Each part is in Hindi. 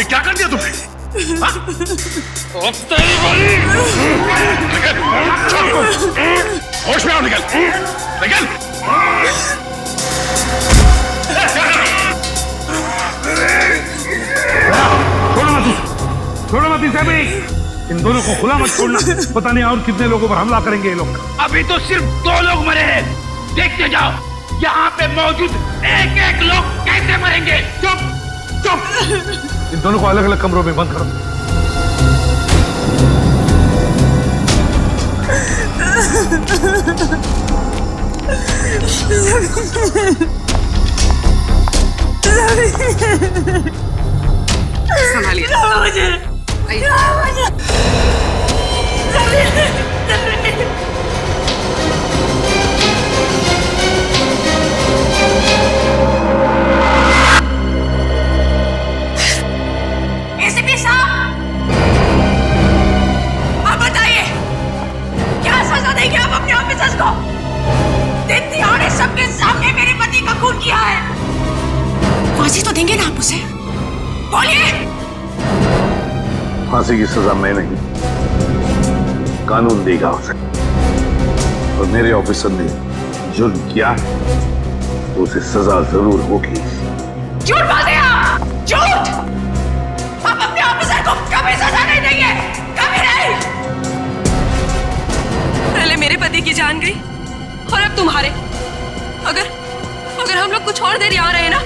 क्या कर दिया तुमने? होश में आओ, निकल निकल। छोड़ो मत इसे भी। इन दोनों को खुला मत छोड़ना, पता नहीं और कितने लोगों पर हमला करेंगे ये लोग। अभी तो सिर्फ 2 लोग मरे हैं, देखते जाओ यहाँ पे मौजूद एक एक लोग कैसे मरेंगे। चुप चुप। इन दोनों को अलग अलग कमरों में बंद करो। संभालिए। एसीपी साहब, आप बताइए क्या सजा देंगे आप अपने ऑफिसर्स को? दिन दिहाड़े सबके सामने मेरे पति का खून किया है। फांसी तो देंगे ना आप उसे? बोलिए। फांसी की सजा मैं नहीं, कानून देगा उसे। और मेरे ऑफिसर ने जुर्म किया है तो उसे सजा जरूर होगी। झूठ बोलते हैं आप, झूठ। आप अपने ऑफिसर को कभी सजा नहीं देंगे, कभी नहीं। पहले मेरे पति की जान गई और अब तुम्हारे। अगर हम लोग कुछ और देर यहाँ रहे ना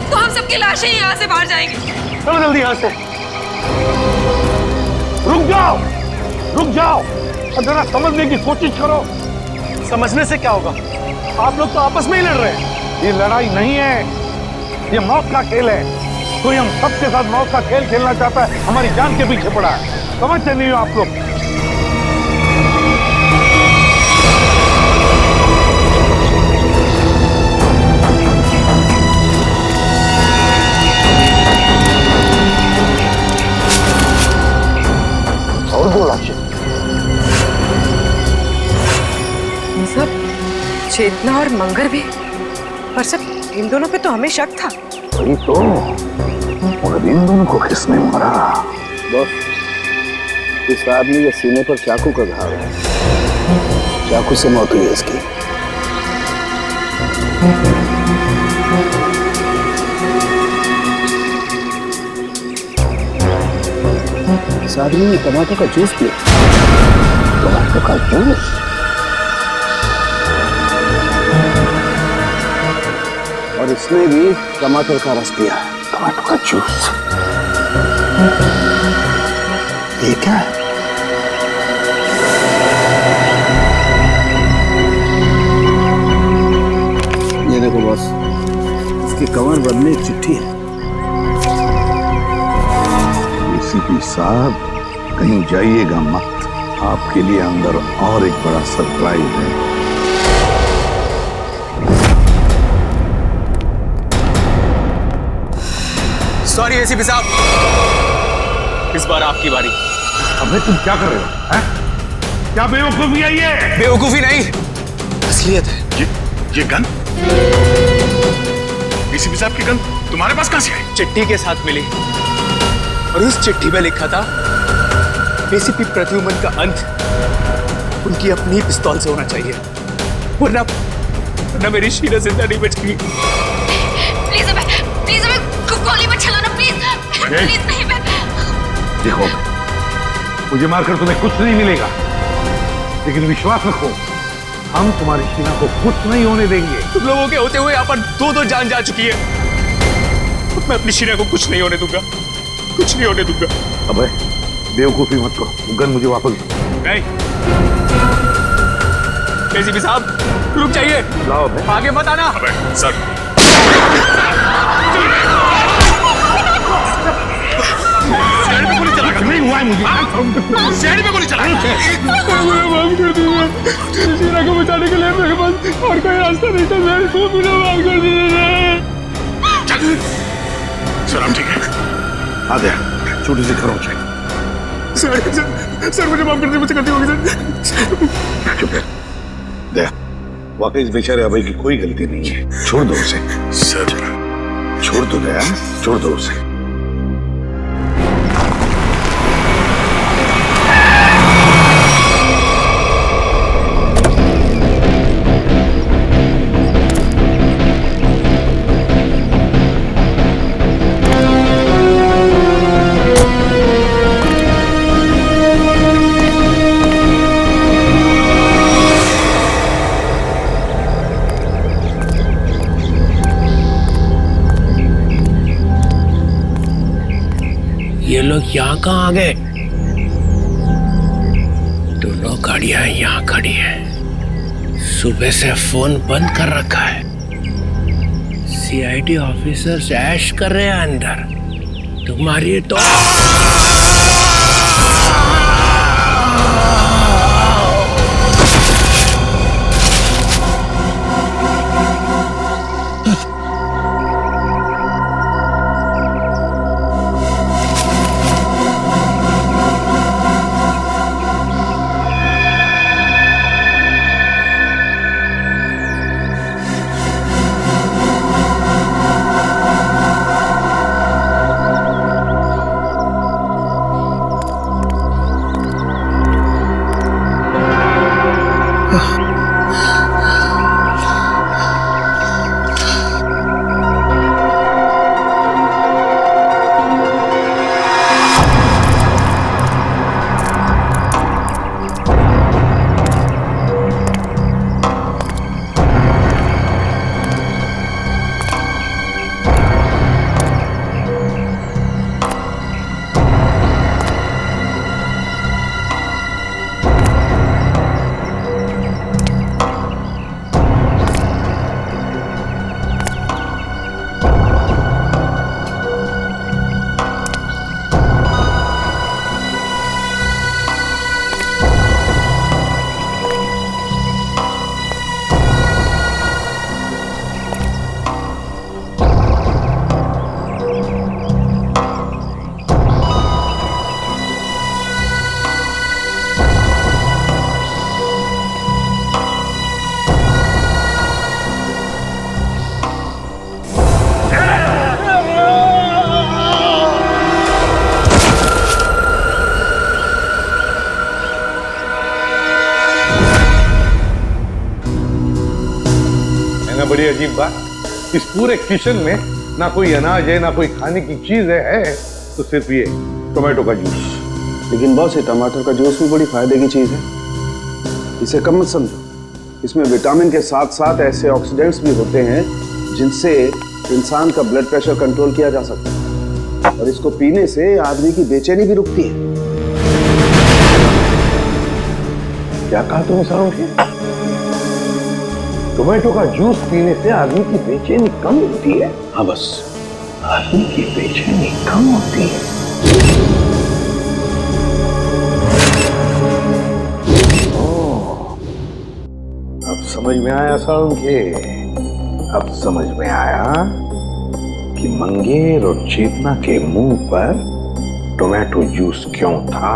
तो हम सबकी लाशें यहाँ से बाहर जाएंगी। चलो जल्दी यहाँ से। रुक जाओ, रुक जाओ और जरा समझने की कोशिश करो। समझने से क्या होगा? आप लोग तो आपस में ही लड़ रहे हैं। ये लड़ाई नहीं है, ये मौत का खेल है। कोई हम सबके साथ मौत का खेल खेलना चाहता है, हमारी जान के पीछे पड़ा है। समझते नहीं हो आप लोग? और 2 लाशें। सब चेतना और मंगर भी, पर सब इन दोनों पे तो हमें शक था। वही तो, और इन दोनों को किसने मारा? बस इस आदमी के सीने पर चाकू का घाव है, चाकू से मौत हुई है इसकी। इस आदमी ने टमाटर का जूस पिया। टमाटर का जूस? और इसने भी टमाटर का रस पिया। टमाटर का जूस? ये क्या है? ये देखो बॉस, इसकी कमर बदले एक चिट्ठी है। एसीपी साहब, कहीं जाइएगा मत, आपके लिए अंदर और एक बड़ा सरप्राइज है। सॉरी एसीपी साहब, इस बार आपकी बारी। अबे तुम क्या कर रहे हो? हैं? क्या बेवकूफी है ये? बेवकूफी नहीं, असलियत है। ये गन? एसीपी साहब की गन तुम्हारे पास कहां से आई? चिट्ठी के साथ मिली और उस चिट्ठी में लिखा था एसीपी प्रद्युमन का अंत उनकी अपनी पिस्तौल से होना चाहिए, वरना मेरी शीला जिंदा नहीं बचेगी। प्लीज हमें गोली मत चलाना, प्लीज नहीं। मैं देखो, मुझे मारकर तुम्हें कुछ नहीं मिलेगा, लेकिन विश्वास रखो, हम तुम्हारी शीला को कुछ नहीं होने देंगे। तुम लोगों के होते हुए यहाँ पर 2 जान जा चुकी है। मैं अपनी शीला को कुछ नहीं होने दूंगा, कुछ नहीं होने दूंगा। अबे बेवकूफी मत करो, गन मुझे वापस दो। नहीं एसीपी साहब, रुक जाइए। लाओ आगे मत आना। सर नहीं हुआ है मुझे। शहर में गोली चला। माफ कर दीजिए, शीला को बचाने के लिए मेरे पास और कोई रास्ता नहीं था सर, तो मुझे माफ कर दीजिए। सर आप ठीक है? आ गया, छोटी सी खरोंच है। सर मुझे माफ कर दीजिए, मुझसे गलती होगी सर। चुप है। देख, वाकई इस बेचारे अभय की कोई गलती नहीं है, छोड़ दो उसे। सर छोड़ दो दया, छोड़ दो उसे। लोग यहाँ कहाँ आ गए? दोनों गाड़ियां यहाँ खड़ी हैं। सुबह से फोन बंद कर रखा है। सीआईडी ऑफिसर्स ऐश कर रहे हैं अंदर। तुम्हारी तो बड़ी अजीब बात, इस पूरे किचन में ना कोई अनाज है, ना कोई खाने की चीज है तो सिर्फ ये टोमेटो का जूस। लेकिन बॉस, ये टमाटर का जूस भी बड़ी फायदे की चीज है, इसे कम मत समझो। इसमें विटामिन के साथ साथ ऐसे ऑक्सीडेंट्स भी होते हैं जिनसे इंसान का ब्लड प्रेशर कंट्रोल किया जा सकता है, और इसको पीने से आदमी की बेचैनी भी रुकती है। क्या कहा तुमने सारों? टोमेटो का जूस पीने से आदमी की बेचैनी कम होती है? हाँ बस, आदमी की बेचैनी कम होती है। अब समझ में आया सारुण के, अब समझ में आया कि मंगेर और चेतना के मुंह पर टोमेटो जूस क्यों था।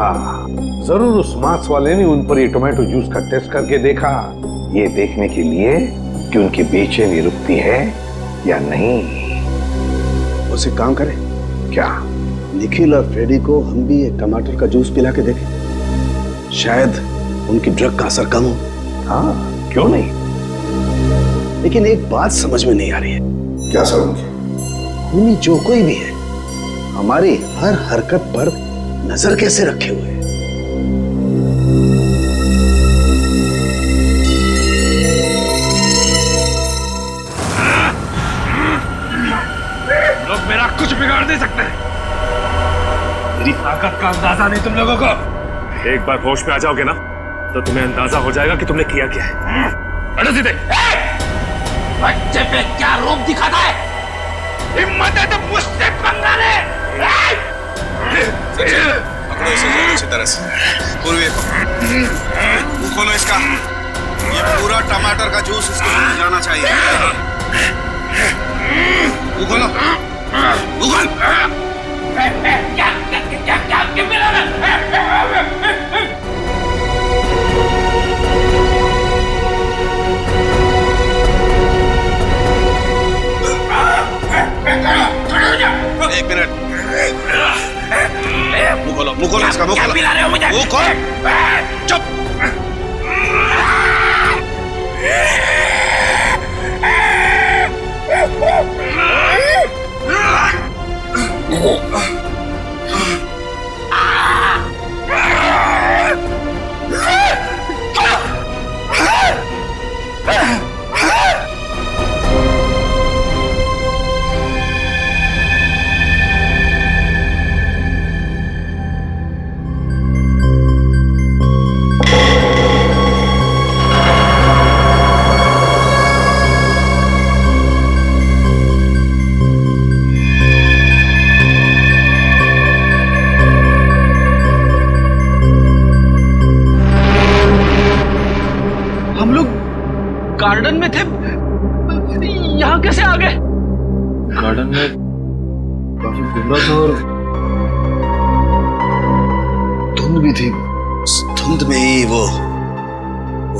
जरूर उस मांस वाले ने उन पर ये टोमेटो जूस का टेस्ट करके देखा, ये देखने के लिए कि उनकी बेचैनी रुकती है या नहीं। उसे काम करें क्या? निखिल और फ्रेडी को हम भी एक टमाटर का जूस पिला के देखें, शायद उनकी ड्रग का असर कम हो। हाँ, क्यों नहीं। लेकिन एक बात समझ में नहीं आ रही है। क्या समझ? खूनी जो कोई भी है, हमारी हर हरकत पर नजर कैसे रखे हुए है? लोग मेरा कुछ बिगाड़ नहीं सकते। मेरी ताकत का अंदाजा नहीं तुम लोगों को। एक बार होश में आ जाओगे ना तो तुम्हें अंदाजा हो जाएगा कि तुमने किया क्या है। अरे सीधे बच्चे पे क्या रूप दिखाता है? हिम्मत है तो मुझसे पंगा ले। पकड़ो इसे अच्छी तरह से। पूर्वी मुंह खोलो इसका। ये पूरा टमाटर का जूस इसको मिल जाना चाहिए। मुंह खोलो, मुंह खोल। क्या मिला? एक मिनट, मुंह खोलो इसका, मुंह खोलो, मुंह खोल। चुप। गार्डन में थे, यहाँ कैसे आ गए? गार्डन में काफी कोहरा था और धुंध भी थी। उस धुंध में ही वो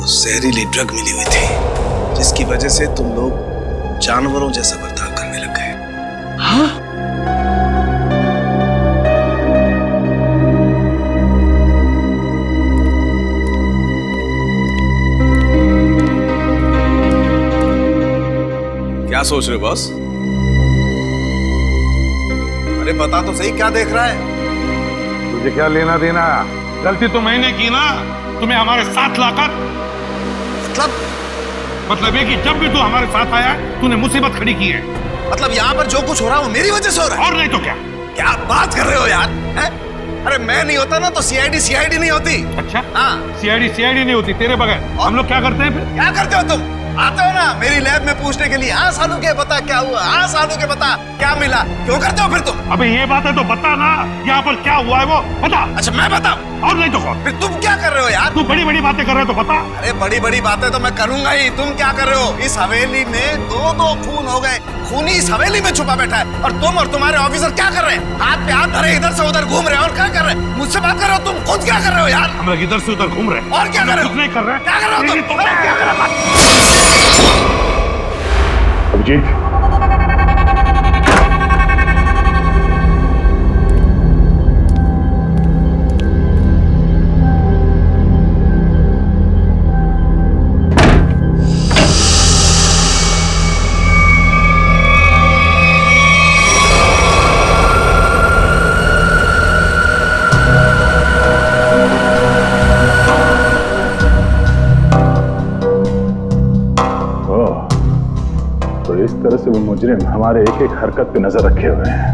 जहरीली ड्रग मिली हुई थी, जिसकी वजह से तुम लोग जानवरों जैसा बर्ताव करने लग गए। हाँ? क्या सोच रहे हो बॉस? अरे बता तो सही, क्या देख रहा है? तुझे क्या लेना देना? गलती तो मैंने की ना, तुम्हें हमारे साथ लाकर। मतलब ये कि जब भी तू हमारे साथ आया तूने मुसीबत खड़ी की है। मतलब यहाँ पर जो कुछ हो रहा है वो मेरी वजह से हो रहा है? और नहीं तो क्या? क्या बात कर रहे हो यार? है? अरे मैं नहीं होता ना तो सीआईडी नहीं होती। अच्छा? हाँ। सीआईडी नहीं होती तेरे बगैर। हम लोग क्या करते हैं फिर? क्या करते हो तुम? आते हो ना मेरी लैब में पूछने के लिए, हाँ सालू के बता क्या हुआ, हाँ सालू के बता क्या मिला, क्यों करते हो फिर तुम? अबे ये बात है तो बता ना, यहाँ पर क्या हुआ है वो बता। अच्छा मैं बताऊं? और नहीं तो कौन? फिर तुम क्या कर रहे हो यार? तू बड़ी बड़ी बातें कर रहे हो तो बता। अरे बड़ी बड़ी बातें तो मैं करूंगा ही, तुम क्या कर रहे हो? इस हवेली में दो खून हो गए, खूनी इस हवेली में छुपा बैठा है, और तुम और तुम्हारे ऑफिसर क्या कर रहे हैं? हाथ पे हाथ धरे इधर से उधर घूम रहे हैं, और क्या कर रहे हैं? मुझसे बात कर रहे हो, तुम खुद क्या कर रहे हो यार? हम लोग इधर से उधर घूम रहे हैं। और क्या कर रहे हो? कुछ नहीं कर रहे। क्या कर रहे हो तुम? क्या कर रहे हो? अभिजीत, इस तरह से वो मुजरिम हमारे एक एक हरकत पे नजर रखे हुए हैं।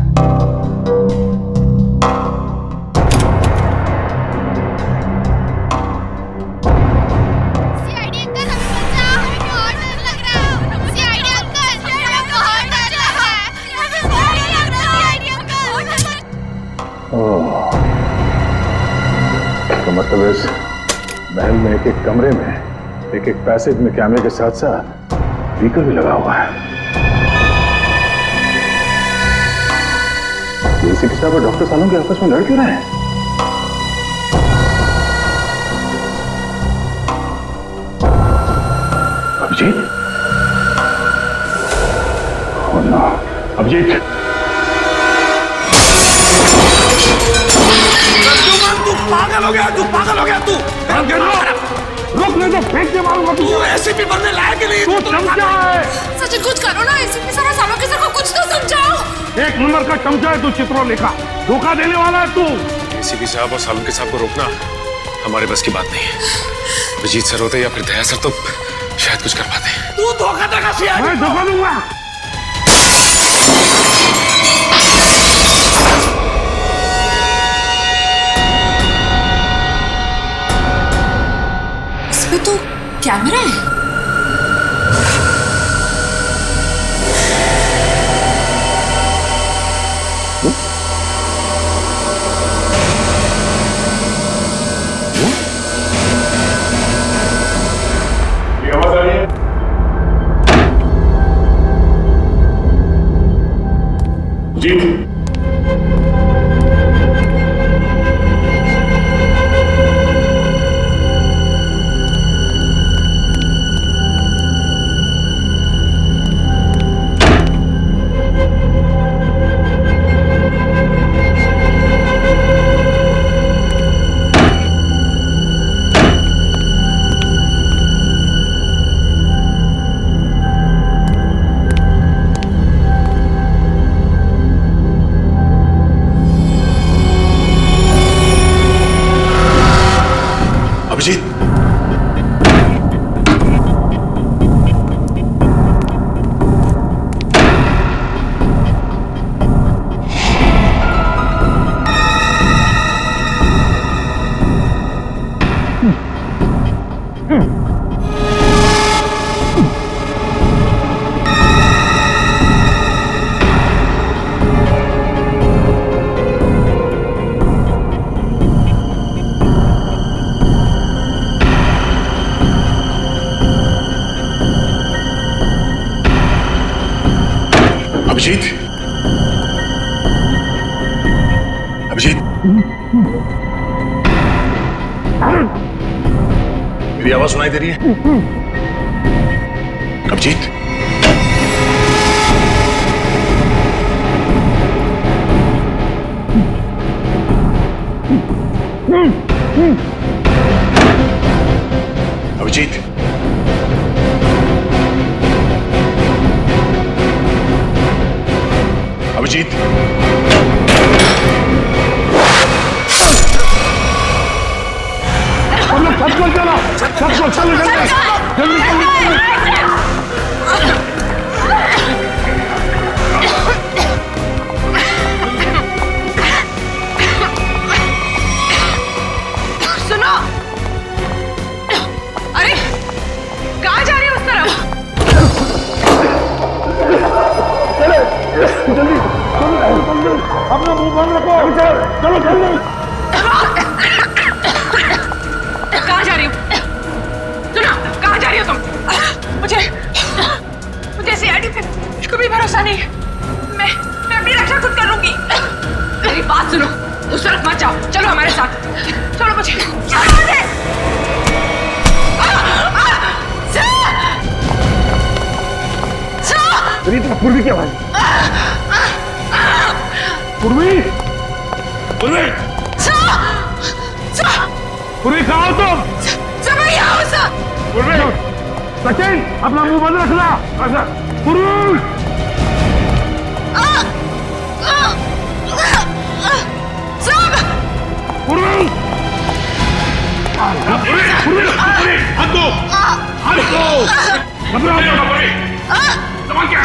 सीआईडी अंकल हमें बचाओ, हमें बहुत डर लग रहा है। सीआईडी अंकल हमें बहुत डर लग रहा है। हमें बहुत डर लग रहा है सीआईडी अंकल। ओह, तो मतलब इस महल में एक एक कमरे में एक एक पैसेज में कैमरे के साथ साथ स्पीकर भी लगा हुआ है। एसीपी साहब और डॉक्टर सालों के आपस में लड़ क्यों रहे हैं? अभिजीत? Oh no, Abhijit! तू पागल हो गया, तू पागल हो गया, तू रुक नहीं तो फेंक के मारूंगा तुझे। तू एसीपी बनने लायक ही नहीं। तू चमचा है। सचिन कुछ करो ना, एसीपी सर और सालों के सर को कुछ तो समझाओ। एक नंबर का चमचा है तू, चित्रोलेखा। धोखा देने वाला है तू। एसीपी साहब और सालुंके साहब को रोकना हमारे बस की बात नहीं है। अभिजीत सर होते या फिर दया सर तो शायद कुछ कर पाते। तू धोखा देगा सीआईडी? मैं धोखा दूंगा। इसमें तो कैमरा है। आवाज आ रही है? जी अभिजीत, अभिजीत, मेरी आवाज सुनाई दे रही है? अभिजीत, अभिजीत, अभिजीत, छत पर चलो, छत पर चलो, सुनो, अरे कहाँ जा रही हो उस तरफ? जल्दी, अपना मुंह बंद रखो, चलो जल्दी। कहाँ जा रही हो? सुनो, कहाँ जा रही हो तुम? मुझे सीआईडी पे कुछ भी भरोसा नहीं है। मैं अपनी रक्षा खुद कर लूंगी। मेरी बात सुनो, उस तरफ मत जाओ, चलो हमारे साथ। चलो मुझे। पूर्वी की आवाज। पूर्वी, पूर्वी, पूर्वी कहाँ हो तुम? पूर्वी, सचिन अपना मुंह बंद रखना। पूर्वी, पूर्वी, हाथ दो, हाथ दो, घबराओ मत, समझ गया?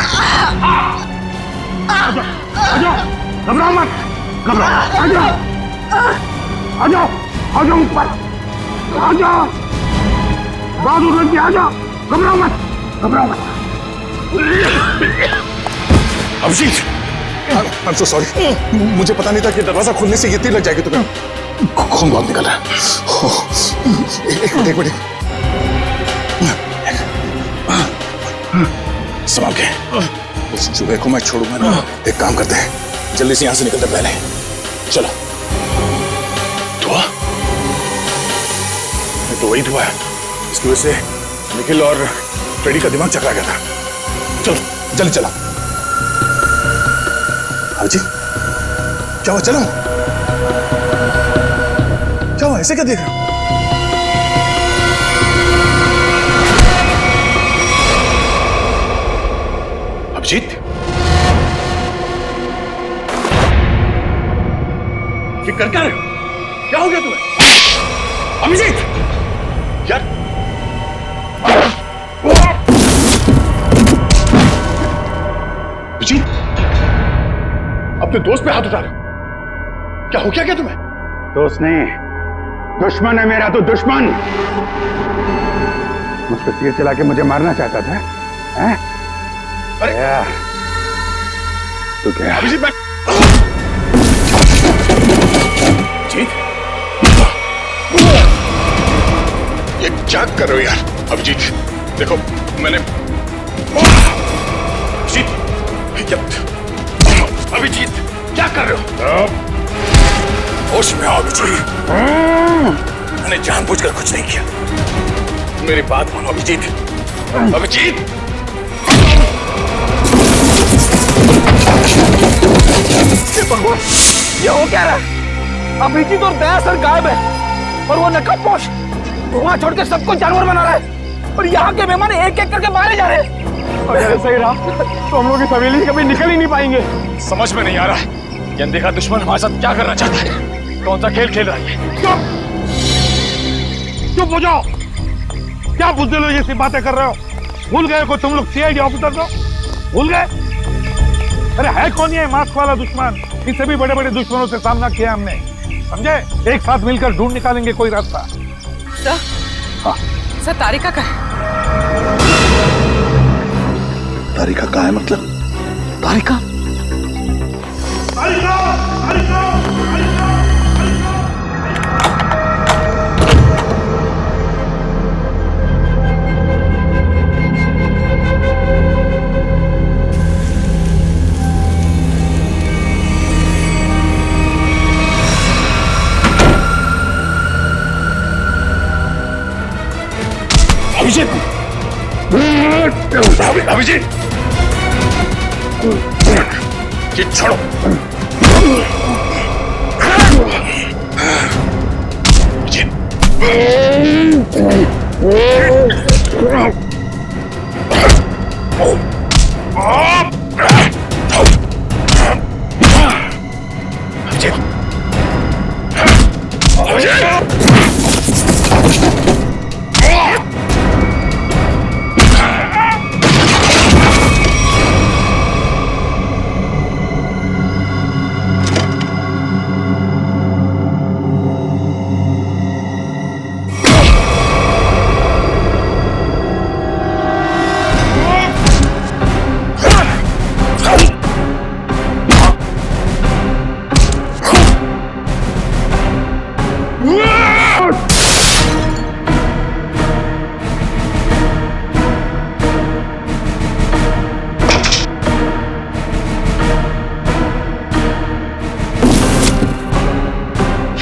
घबराओ मत, घबराओ, आ जाओ, आ जाओ, आ जाओ ऊपर, आ जाओ, बहादुर लग गया, आ जाओ, घबराओ मत, घबराओ मत। अभिजीत, I'm so sorry, मुझे पता नहीं था कि दरवाजा खोलने से ये तीर लग जाएगी तुम्हें। खून बहुत निकल रहा है। एक मिनट, संभाल के। उस चूहे को मैं छोड़ूंगा ना। एक काम करते हैं, जल्दी से यहां से निकलते पहले। चलो। धुआं? तो वही धुआं है, इसकी वजह से निखिल और फ्रेडी का दिमाग चकरा गया था। चलो जल्दी चलो। अभिजीत, क्या हुआ? चलो, क्या हुआ? ऐसे क्या देख रहे हो? अभिजीत, ये कर क्या रहे हो? क्या हो गया तुम्हें? अभिजीत, यार, अभिजीत, अपने दोस्त पे हाथ उठा रहे हो? क्या हो क्या तुम्हें? दोस्त नहीं, दुश्मन है मेरा तो दुश्मन। मुझ पर तीर चला के मुझे मारना चाहता था, हैं? अरे तो क्या? अभिजीत, मैं जीत, ये क्या कर रहे हो यार? अभिजीत, देखो मैंने अभिजीत, क्या कर रहे हो? होश में आओ अभिजीत, मैंने जानबूझकर कुछ नहीं किया। मेरी बात मानो अभिजीत। अभिजीत, ये हो क्या रहा है? अभिजीत और दया सर गायब है और वो नकाबपोश धुआं छोड़ के सबको जानवर बना रहा है और यहाँ के मेहमान एक एक करके मारे जा रहे हैं। अगर सही रहा तो हम लोग इस हवेली से कभी निकल ही नहीं पाएंगे। समझ में नहीं आ रहा ये अनदेखा दुश्मन हमारे साथ क्या करना चाहता है? कौन सा खेल खेल रहा है? चुप, चुप हो जाओ। क्या बुज़दिल हो जैसी बातें कर रहे हो? भूल गए को तुम लोग सीआईडी ऑफिसर हो? भूल गए? अरे है कौन ये मास्क वाला दुश्मन? इससे भी बड़े बड़े दुश्मनों से सामना किया हमने, समझे? एक साथ मिलकर ढूंढ निकालेंगे कोई रास्ता। सर, हाँ सर, तारिका का है। तारिका कहाँ है? मतलब तारिका? तारिका, तारिका, तारिका। अभिजीत ये छोड़ो।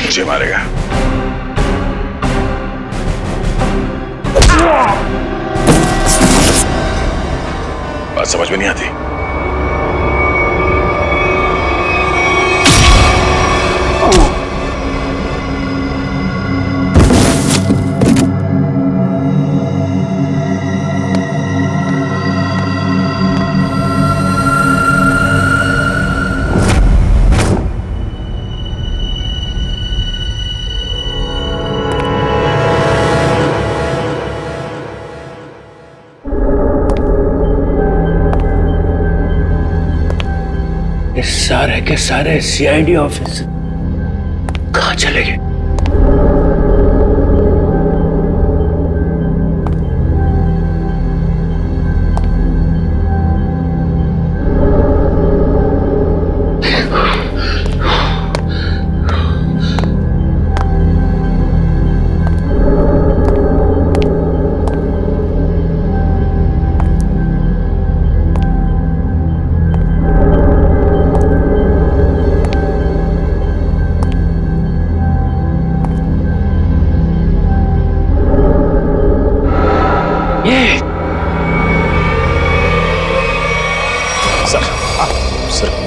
मुझे मारेगा। बात समझ में नहीं आती। सारे के सारे सीआईडी ऑफिस कहां चले गए?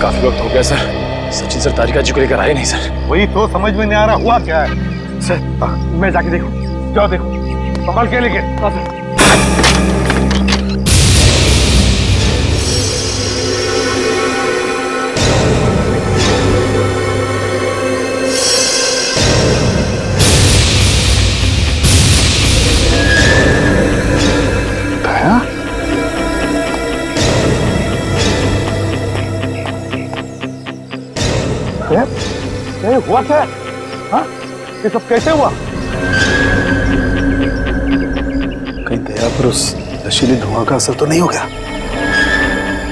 काफी वक्त हो गया सर। सचिन सर तारिका जी को लेकर आए नहीं सर। वही तो समझ में नहीं आ रहा हुआ क्या है। सर मैं जाके देखूं। जाओ देखो, संभाल के लेके। हुआ क्या? हाँ? ये सब कैसे हुआ? कहीं दया पर उस नशीले धुआं का असर तो नहीं हो गया?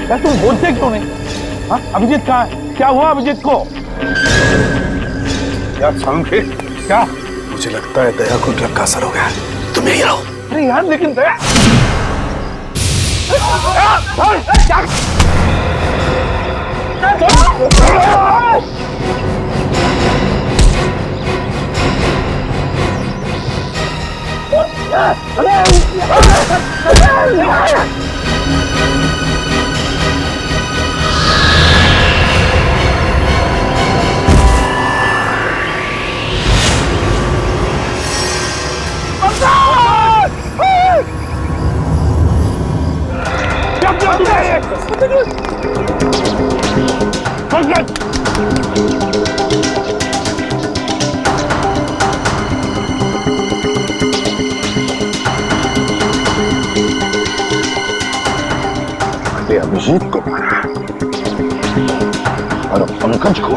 क्या तुम बोलते क्यों नहीं? हाँ? अभिजीत कहाँ है? क्या हुआ अभिजीत को? यार समझे क्या? मुझे लगता है दया को ड्रग का असर हो गया। तुम यहीं रहो। अरे यार लेकिन दया अभिजीत को मारा और पंकज को।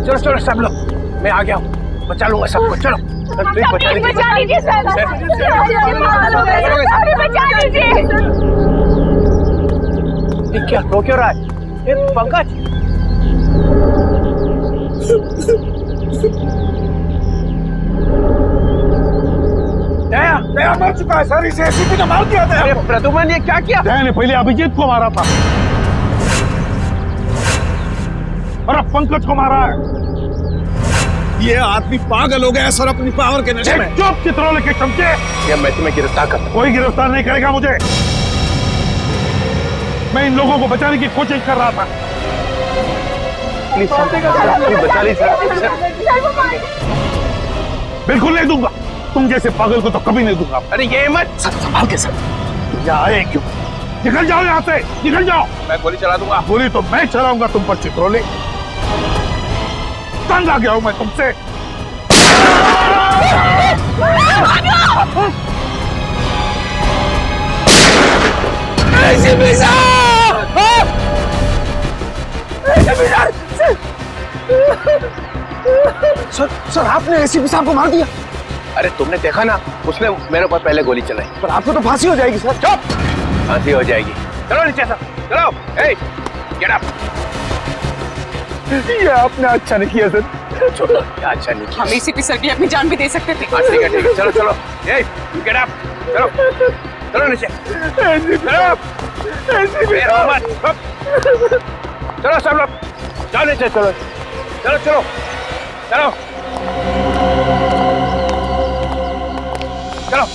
चलो चलो सब लोग, मैं आ गया हूँ, बचा लूंगा सबको। चलो प्लीज बचा लीजिए सर। ये क्या रो क्यों रहा है? ये पंकज दया दया मर चुका है सर, इसे एसीपी ने मार दिया। दया प्रद्युमन ये क्या किया? दया ने पहले अभिजीत को मारा था और अब पंकज को मारा है। ये आदमी पागल हो गया है सर अपनी पावर के नशे में। चुप चित्रोले के चमचे। ये मैं तुम्हें गिरफ्तार करता हूं। कोई गिरफ्तार नहीं करेगा मुझे। मैं इन लोगों को बचाने की कोशिश कर रहा था। प्लीज बचा लीजिए सर। बिल्कुल नहीं दूंगा, तुम जैसे पागल को तो कभी नहीं दूंगा। अरे ये मत सर, संभाल के सर। यहाँ आए क्यों? निकल जाओ यहाँ से, निकल जाओ। मैं गोली चला दूंगा। गोली तो मैं चलाऊंगा तुम पर चित्रोले। तंग आ गया हूं मैं तुमसे। सर आपने एसीपी साहब को मार दिया। अरे तुमने देखा ना, उसने मेरे ऊपर पहले गोली चलाई। पर आपको तो फांसी हो जाएगी सर। चुप, फांसी हो जाएगी। चलो नीचे सर, चलो। ए, गेट अप। ये आपने अच्छा नहीं किया सर। छोड़ो, क्या अच्छा नहीं किया। हम एसीपी सर की अपनी जान भी दे सकते थे। ठीक है ठीक है, चलो चलो। ए, गेट अप, चलो चलो नीचे, चलो। चलो सब लोग, चलो नीचे, चलो चलो चलो चलो चलो।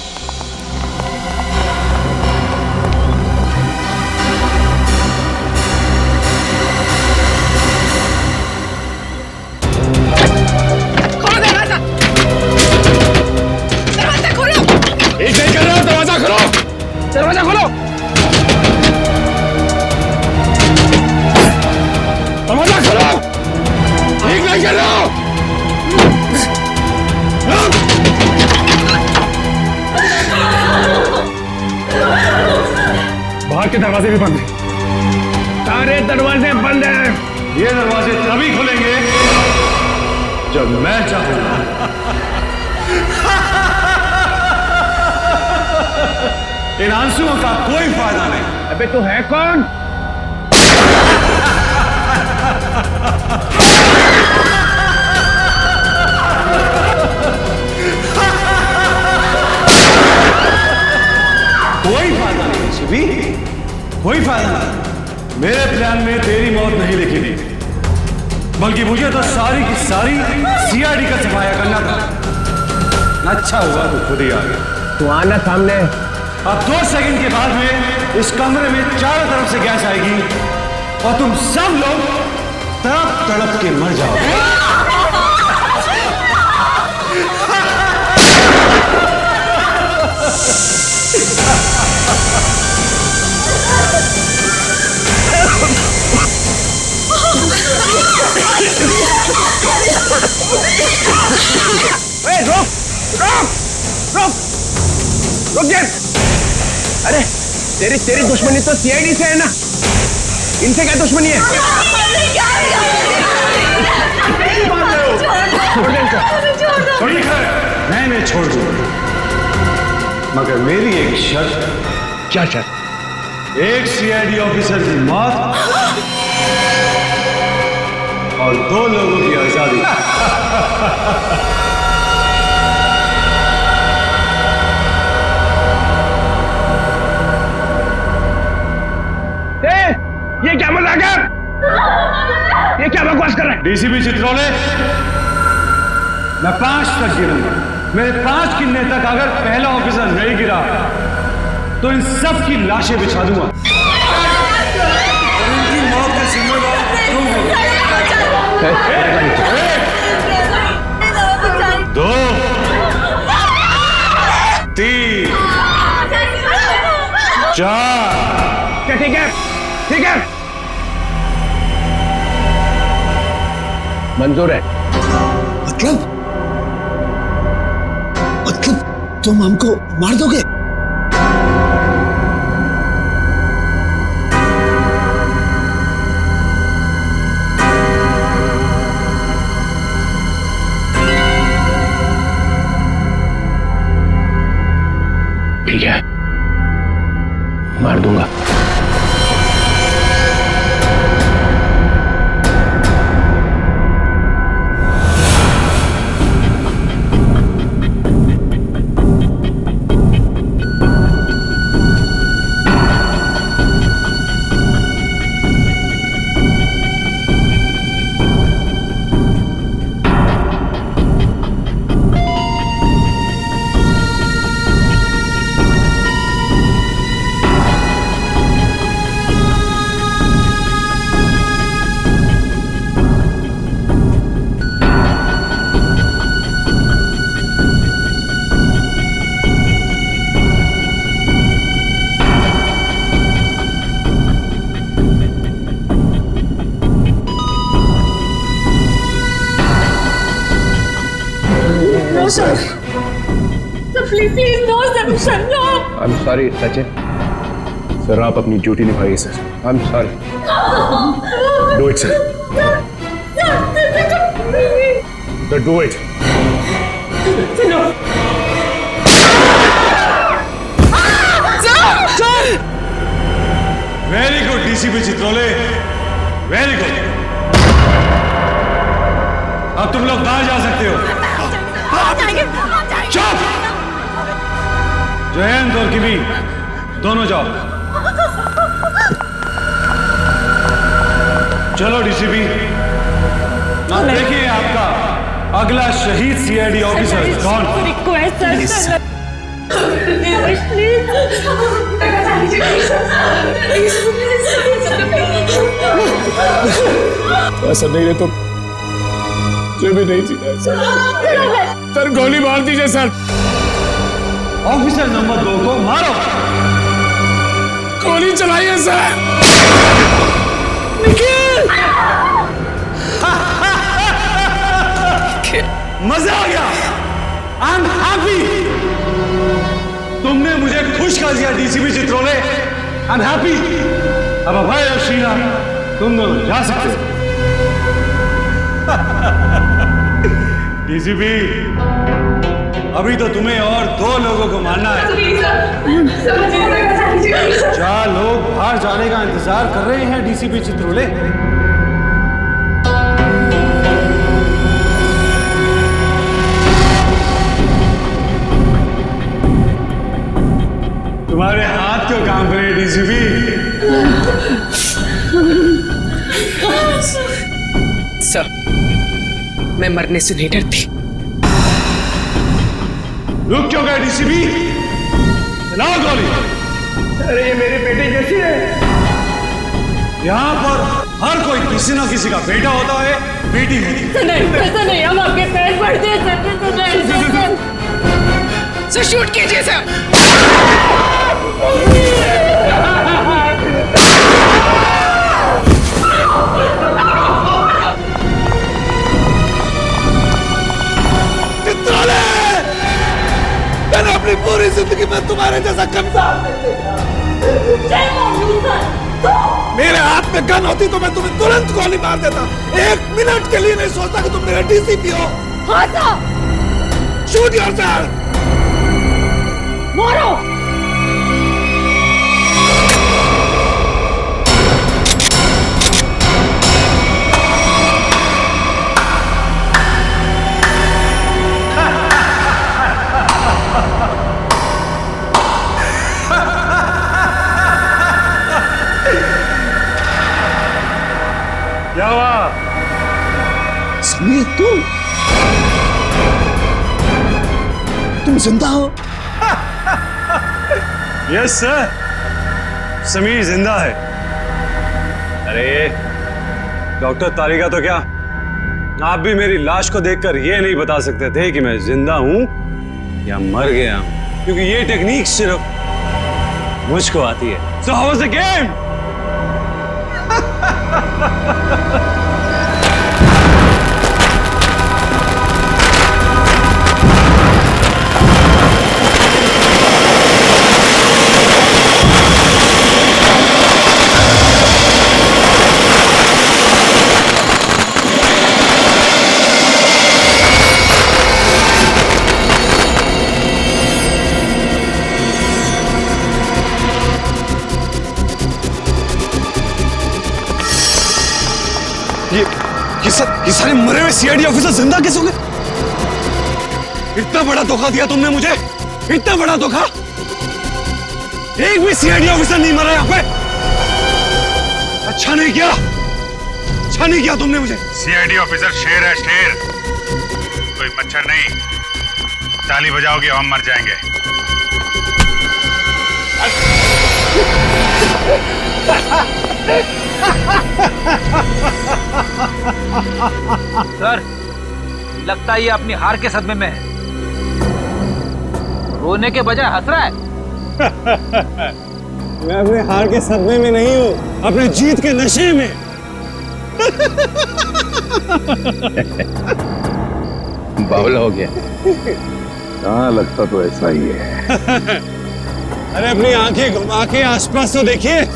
एक नहीं कर रहा, दरवाजा खोलो, दरवाजा खोलो। दरवाजा खोलो। एक नहीं कर रहा। बाहर के दरवाजे भी बंद हैं। सारे दरवाजे बंद हैं। ये दरवाजे तभी खुलेंगे जब मैं चाहूंगा। इन आंसुओं का कोई फायदा नहीं। अबे तू है कौन? कोई फायदा नहीं शिवी, कोई फायदा नहीं। मेरे प्लान में तेरी मौत नहीं लिखी थी, बल्कि मुझे तो सारी की सारी सीआईडी का सफाया करना था। अच्छा हुआ तू खुद ही आ गया। तू आना सामने। अब 2 सेकंड के बाद में इस कमरे में चारों तरफ से गैस आएगी और तुम सब लोग तड़प तड़प के मर जाओगे। रुक रुक रुक रुक जा। अरे तेरी दुश्मनी तो सीआईडी से है ना, इनसे क्या दुश्मनी है? मैं छोड़ दूं, मगर मेरी एक शर्त। क्या शर्त? एक सीआईडी ऑफिसर की मौत और 2 लोगों की आजादी। ये क्या मजाक है? ये क्या बकवास कर रहा है? डीसीपी चित्रोले, मैं 5 तक गिरूंगा। मेरे 5 गिनने तक अगर पहला ऑफिसर नहीं गिरा तो इन सब की लाशें बिछा दूंगा। उनकी मौत का जिम्मेदार तुम हो। 2 3 4। ठीक है ठीक है, मंजूर है। मतलब तुम हमको मार दोगे? दूंगा। Sir, please, no, sir, no. I'm sorry, Sachin. Sir आप अपनी ड्यूटी निभाइए sir. I'm sorry. Do it, sir. Sir, do it. No. Very good DCP Chitrole, very good. अब तुम लोग बाहर जा सकते हो। चुप! जयंत और किमी दोनों जाओ। चलो डीसीपी, अब देखिए आपका अगला शहीद सीआईडी ऑफिसर कौन। रिक्वेस्ट सर, ऐसा नहीं है तो मुझे भी नहीं जीना है सर। सर गोली मार दीजिए सर। ऑफिसर नंबर 2 को मारो। गोली चलाइए सर। मजा आ गया। I am happy. तुमने मुझे खुश कर दिया DCP Chitrole. I am happy. अब अभय और शीना तुम दोनों जा सकते हो। डीसीपी, अभी तो तुम्हें और 2 लोगों को मारना है। 4 लोग बाहर जाने का इंतजार कर रहे हैं डीसीपी चित्रोले। तुम्हारे हाथ क्यों काम करे डीसीपी? सर, मैं मरने से नहीं डरती। रुक क्यों गए डीसीपी? चलाओ गोली। अरे ये मेरी बेटी जैसी है। यहाँ पर हर कोई किसी ना किसी का बेटा होता है, बेटी होती है। नहीं, ऐसा नहीं, हम आपके पैर पड़ते हैं सर। शूट कीजिए सर। मैंने अपनी पूरी जिंदगी में तुम्हारे जैसा कंसाल नहीं देखा। मेरे हाथ में गन होती तो मैं तुम्हें तुरंत गोली मार देता। 1 मिनट के लिए नहीं सोचता कि तुम मेरा डीसीपी हो। हाँ सर। Shoot yourself. मारो। क्या हुआ? समीर, तुम जिंदा हो? यस सर, समीर जिंदा है। अरे डॉक्टर तारिका तो क्या, आप भी मेरी लाश को देखकर ये नहीं बता सकते थे कि मैं जिंदा हूं या मर गया हूं, क्योंकि ये टेक्निक सिर्फ मुझको आती है। So how was the game? ये सारे मरे हुए सीआईडी ऑफिसर जिंदा कैसे हो गए? इतना बड़ा धोखा दिया तुमने मुझे, इतना बड़ा धोखा। एक भी सीआईडी ऑफिसर नहीं मरा यहाँ पे। अच्छा नहीं किया, अच्छा नहीं किया तुमने मुझे। सीआईडी ऑफिसर शेर है, शेर, कोई मच्छर नहीं। ताली बजाओगे हम मर जाएंगे। सर, लगता है ये अपनी हार के सदमे में है। रोने के बजाय हंस रहा है। मैं अपने हार के सदमे में नहीं हूँ, अपने जीत के नशे में। बावला हो गया। हाँ, लगता तो ऐसा ही है। अरे अपनी आंखें घुमा के आसपास तो देखिए।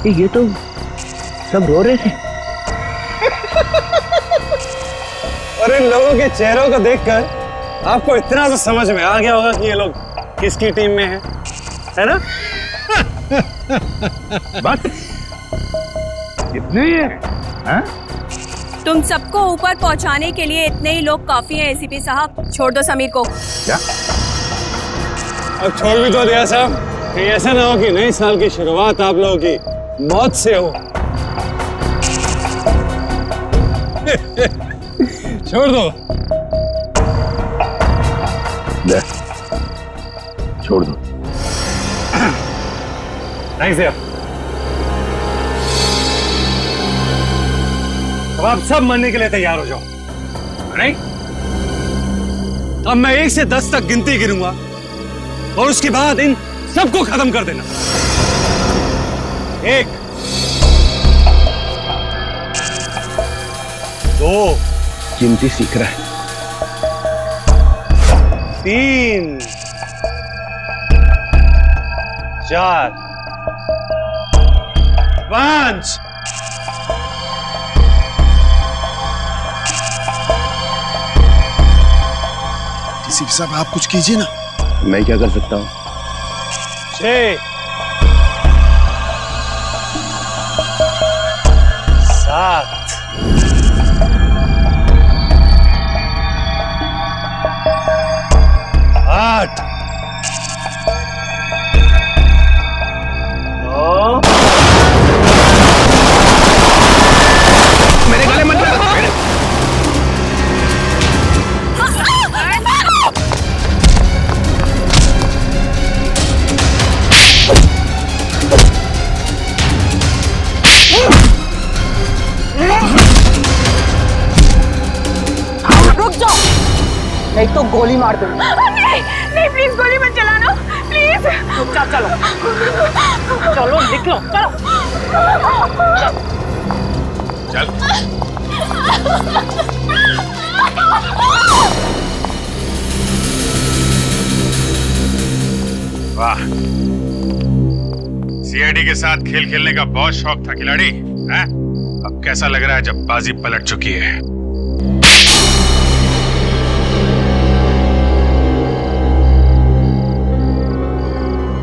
ये तो सब रो रहे थे। और इन लोगों के चेहरों को देखकर आपको इतना तो समझ में आ गया होगा कि ये लोग किसकी टीम में हैं, है ना? बस इतने ही है, हाँ? तुम सबको ऊपर पहुंचाने के लिए इतने ही लोग काफी हैं एसीपी साहब। छोड़ दो समीर को। क्या? अब छोड़ भी तो दिया साहब। कहीं ऐसा ना हो कि नए साल की शुरुआत आप लोगों की मौत से हो। छोड़ दो। ले, छोड़ दो। थैंक्स यार। अब आप सब मरने के लिए तैयार हो जाओ। नहीं? अब मैं 1 से 10 तक गिनती गिनूंगा और उसके बाद इन सबको खत्म कर देना। 1, 2, गिनती सीख रहा है। 3, 4, 5। किसी साहब आप कुछ कीजिए ना। मैं क्या कर सकता हूँ? 6, 7, 8, 9। मेरे गले मत लगा। रुक जाओ, नहीं तो गोली मार दूंगी। नहीं नहीं, प्लीज गोली मत चलाना, प्लीज। चलो चलो, निकलो, चलो। चल। वाह, सीआईडी के साथ खेल खेलने का बहुत शौक था खिलाड़ी, हैं? अब कैसा लग रहा है जब बाजी पलट चुकी है?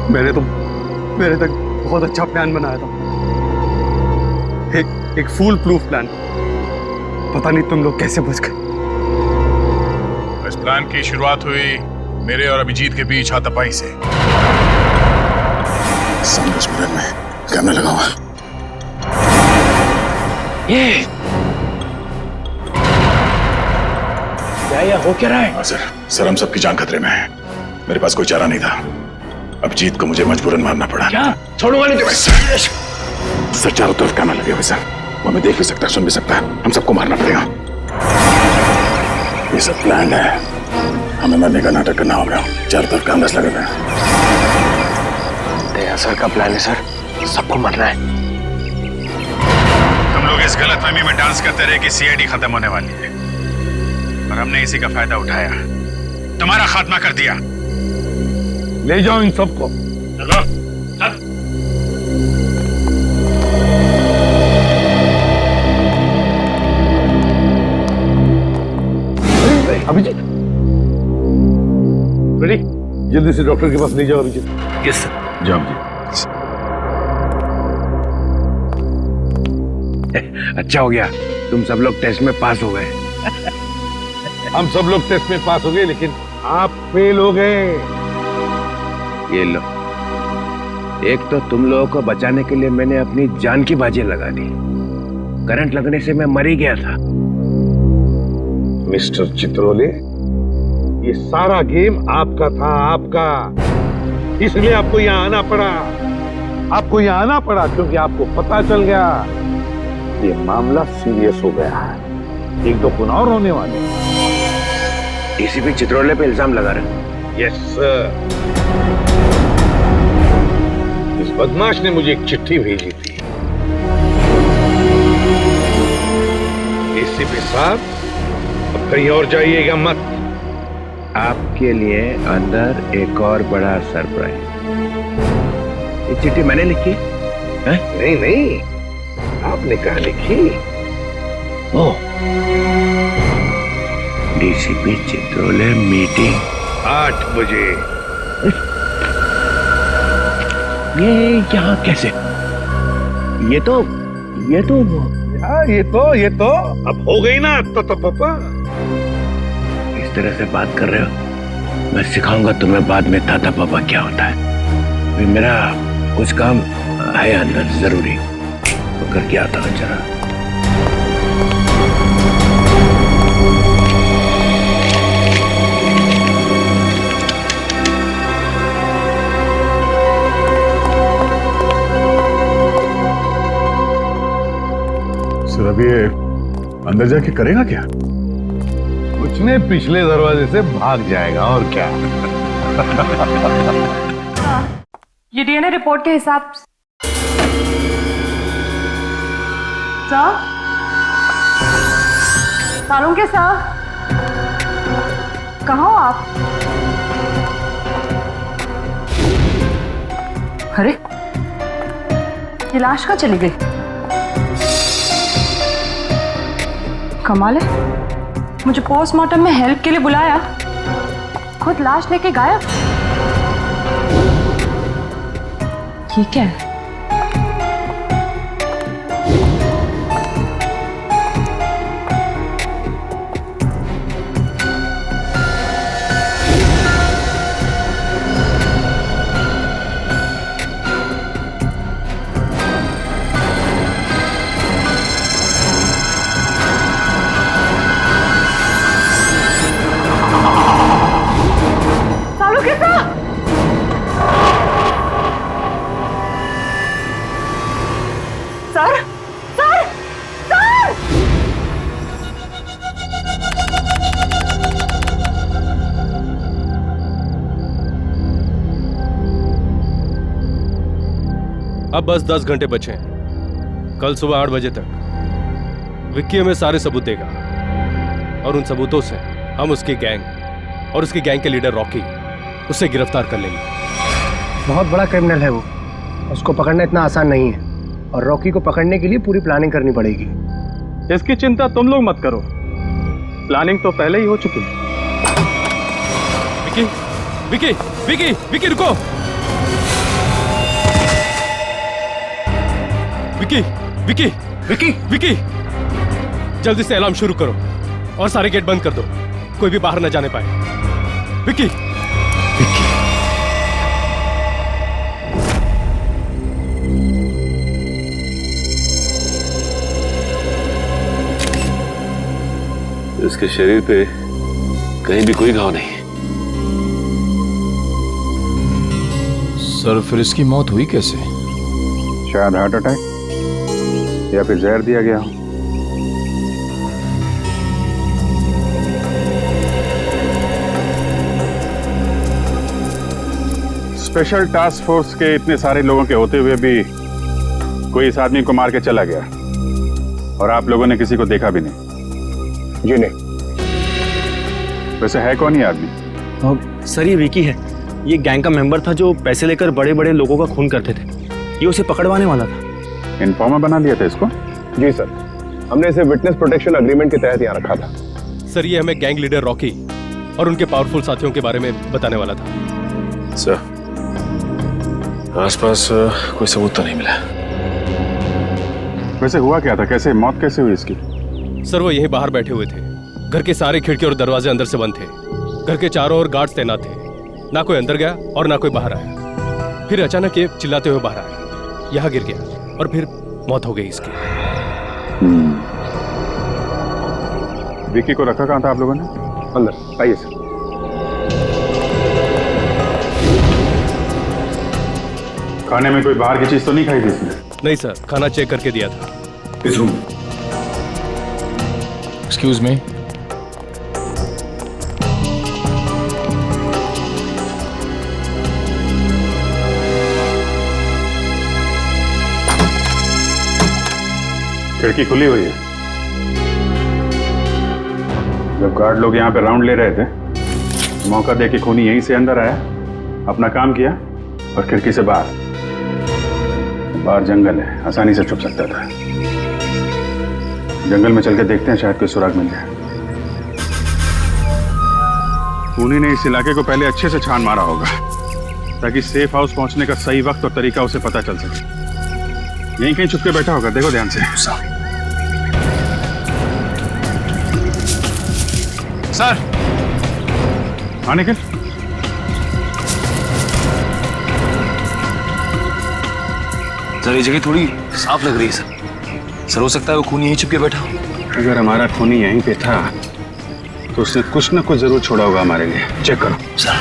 मैंने तक बहुत अच्छा प्लान बनाया था। एक फूल प्रूफ प्लान। पता नहीं तुम लोग कैसे बच गए। इस प्लान की शुरुआत हुई मेरे और अभिजीत के बीच हाथापाई से। संघर्ष में कैमरा लगा हुआ। ये क्या हो क्या रहा है? सर हम सबकी जान खतरे में है। मेरे पास कोई चारा नहीं था। अभिजीत को मुझे मजबूरन मारना पड़ा। क्या? छोड़ूंगा नहीं तुम्हें। सर चारों तरफ कैमरा लगे हुए सर, वो हमें देख भी सकता है, सुन भी सकता है। हम सबको मारना पड़ेगा। ये सब प्लान है, हमें मरने का नाटक करना होगा। चारों तरफ कैमरास लगे हुए हैं। दया सर का प्लान है सर, सबको मरना है। तुम लोग इस गलतफहमी में डांस करते रहे कि सीआईडी खत्म होने वाली है, और हमने इसी का फायदा उठाया, तुम्हारा खात्मा कर दिया। ले जाओ इन सबको। चलो, चल। अभिजीत, रेडी? जल्दी से डॉक्टर के पास ले जाओ अभिजीत। Yes sir. जाओ जी। अच्छा हो गया, तुम सब लोग टेस्ट में पास हो गए। हम सब लोग टेस्ट में पास हो गए, लेकिन आप फेल हो गए। ये लो, एक तो तुम लोगों को बचाने के लिए मैंने अपनी जान की बाजी लगा दी। करंट लगने से मैं मर ही गया था। मिस्टर चित्रोले, ये सारा गेम आपका था, आपका। इसलिए आपको यहाँ आना पड़ा। आपको यहाँ आना पड़ा क्योंकि आपको पता चल गया ये मामला सीरियस हो गया है। एक दो खून और होने वाले। डीसीपी चित्रोले पे इल्जाम लगा रहे। Yes sir. इस बदमाश ने मुझे एक चिट्ठी भेजी थी। डीसीपी साहब, अब कहीं और जाइएगा मत। आपके लिए अंदर एक और बड़ा सरप्राइज। ये चिट्ठी मैंने लिखी है? नहीं नहीं, आपने कहा लिखी? ओ, डीसीपी चित्रोले मीटिंग 8 बजे। ये यहाँ कैसे? ये तो ये तो अब हो गई ना पापा। इस तरह से बात कर रहे हो, मैं सिखाऊंगा तुम्हें बाद में ताता पापा क्या होता है। अभी मेरा कुछ काम है अंदर जरूरी, तो करके आता हूँ जरा। सर, अब ये अंदर जाके करेगा क्या? कुछ ने पिछले दरवाजे से भाग जाएगा, और क्या। ये डीएनए रिपोर्ट के हिसाब से सर, सालुंके सर, कहाँ हो आप? अरे, ये लाश कहाँ चली गई? कमाल है, मुझे पोस्टमार्टम में हेल्प के लिए बुलाया, खुद लाश लेके गायब। ये क्या है? अब बस 10 घंटे बचे हैं। कल सुबह 8 बजे तक विक्की हमें सारे सबूत देगा, और उन सबूतों से हम उसकी गैंग और उसकी गैंग के लीडर रॉकी, उसे गिरफ्तार कर लेंगे। बहुत बड़ा क्रिमिनल है वो, उसको पकड़ना इतना आसान नहीं है, और रॉकी को पकड़ने के लिए पूरी प्लानिंग करनी पड़ेगी। इसकी चिंता तुम लोग मत करो, प्लानिंग तो पहले ही हो चुकी है। विक्की, विक्की, विक्की, विक्की रुको। विक्की, विक्की, विक्की, विक्की, जल्दी से अलार्म शुरू करो और सारे गेट बंद कर दो, कोई भी बाहर न जाने पाए। विक्की, विक्की। इसके शरीर पे कहीं भी कोई घाव नहीं। सर, फिर इसकी मौत हुई कैसे? शायद हार्ट अटैक या फिर जहर दिया गया हो। स्पेशल टास्क फोर्स के इतने सारे लोगों के होते हुए भी कोई इस आदमी को मार के चला गया, और आप लोगों ने किसी को देखा भी नहीं। जी नहीं। वैसे है कौन ये आदमी? सर, ये विकी है। ये गैंग का मेंबर था जो पैसे लेकर बड़े बड़े लोगों का खून करते थे। ये उसे पकड़वाने वाला था। इन्फॉर्मर बना लिया था इसको? जी सर, हमने इसे विटनेस प्रोटेक्शन एग्रीमेंट के तहत यहाँ रखा था। सर ये हमें गैंग लीडर रॉकी और उनके पावरफुल साथियों के बारे में बताने वाला था। सर, आसपास कोई सबूत तो नहीं मिला। वैसे हुआ क्या था, कैसे मौत कैसे हुई इसकी? सर वो यहीं बाहर बैठे हुए थे, घर के सारे खिड़की और दरवाजे अंदर से बंद थे, घर के चारों ओर गार्ड्स तैनात थे, ना कोई अंदर गया और ना कोई बाहर आया। फिर अचानक ये चिल्लाते हुए बाहर आया, यहाँ गिर गया और फिर मौत हो गई इसकी। विक्की को रखा कहाँ था आप लोगों ने? अंदर आइए सर। खाने में कोई बाहर की चीज तो नहीं खाई थी इसने? नहीं सर, खाना चेक करके दिया था। इस रूम। Excuse me. खिड़की खुली हुई है। जब गार्ड लोग यहाँ पे राउंड ले रहे थे, मौका देके खूनी यहीं से अंदर आया, अपना काम किया और खिड़की से बाहर जंगल है, आसानी से छुप सकता था। जंगल में चल के देखते हैं, शायद कोई सुराग मिल जाए। खूनी ने इस इलाके को पहले अच्छे से छान मारा होगा ताकि सेफ हाउस पहुंचने का सही वक्त और तरीका उसे पता चल सके। यहीं कहीं छुप के बैठा होगा, देखो ध्यान से। सर। हाँ निखिल। सर ये जगह थोड़ी साफ लग रही है सर। सर हो सकता है वो खूनी यहीं छुप के बैठा हो। अगर हमारा खूनी यहीं पे था तो उसने कुछ ना कुछ जरूर छोड़ा होगा हमारे लिए। चेक करो सर।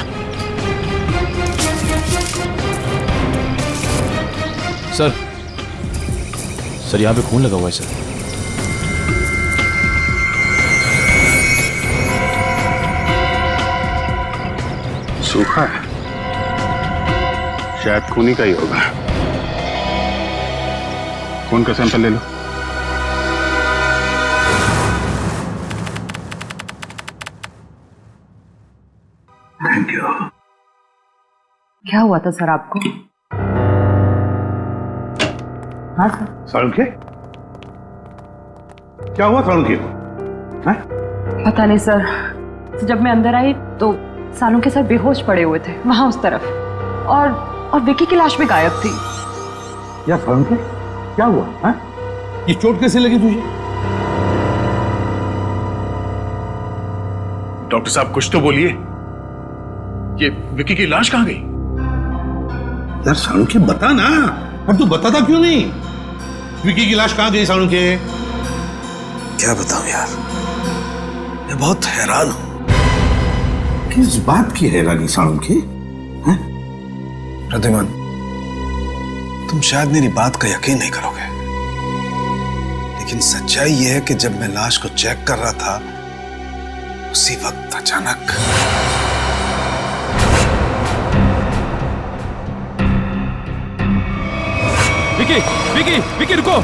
सर सर यहाँ पे खून लगा हुआ है सर। सूखा है, शायद खूनी का ही होगा। खून का सैंपल ले लो। Thank you. क्या हुआ था सर आपको? हाँ सर। सालुंखे, क्या हुआ सालुंखे को? पता नहीं सर, जब मैं अंदर आई तो सालुंखे सर बेहोश पड़े हुए थे वहां उस तरफ, और विक्की की लाश भी गायब थी। यार सालुंखे, क्या हुआ? हाँ? ये चोट कैसे लगी तुझे? डॉक्टर साहब कुछ तो बोलिए, ये विक्की की लाश कहाँ गई? यार सालुंखे बता ना, अब तू बताता क्यों नहीं? विक्की की लाश कहाँ गई सालुंखे? क्या बताऊं यार, मैं बहुत हैरान हूं। किस बात की हैरानी सालुंखे? प्रद्युमन, तुम शायद मेरी बात का यकीन नहीं करोगे, लेकिन सच्चाई यह है कि जब मैं लाश को चेक कर रहा था, उसी वक्त अचानक विक्की, विक्की, विक्की रुको।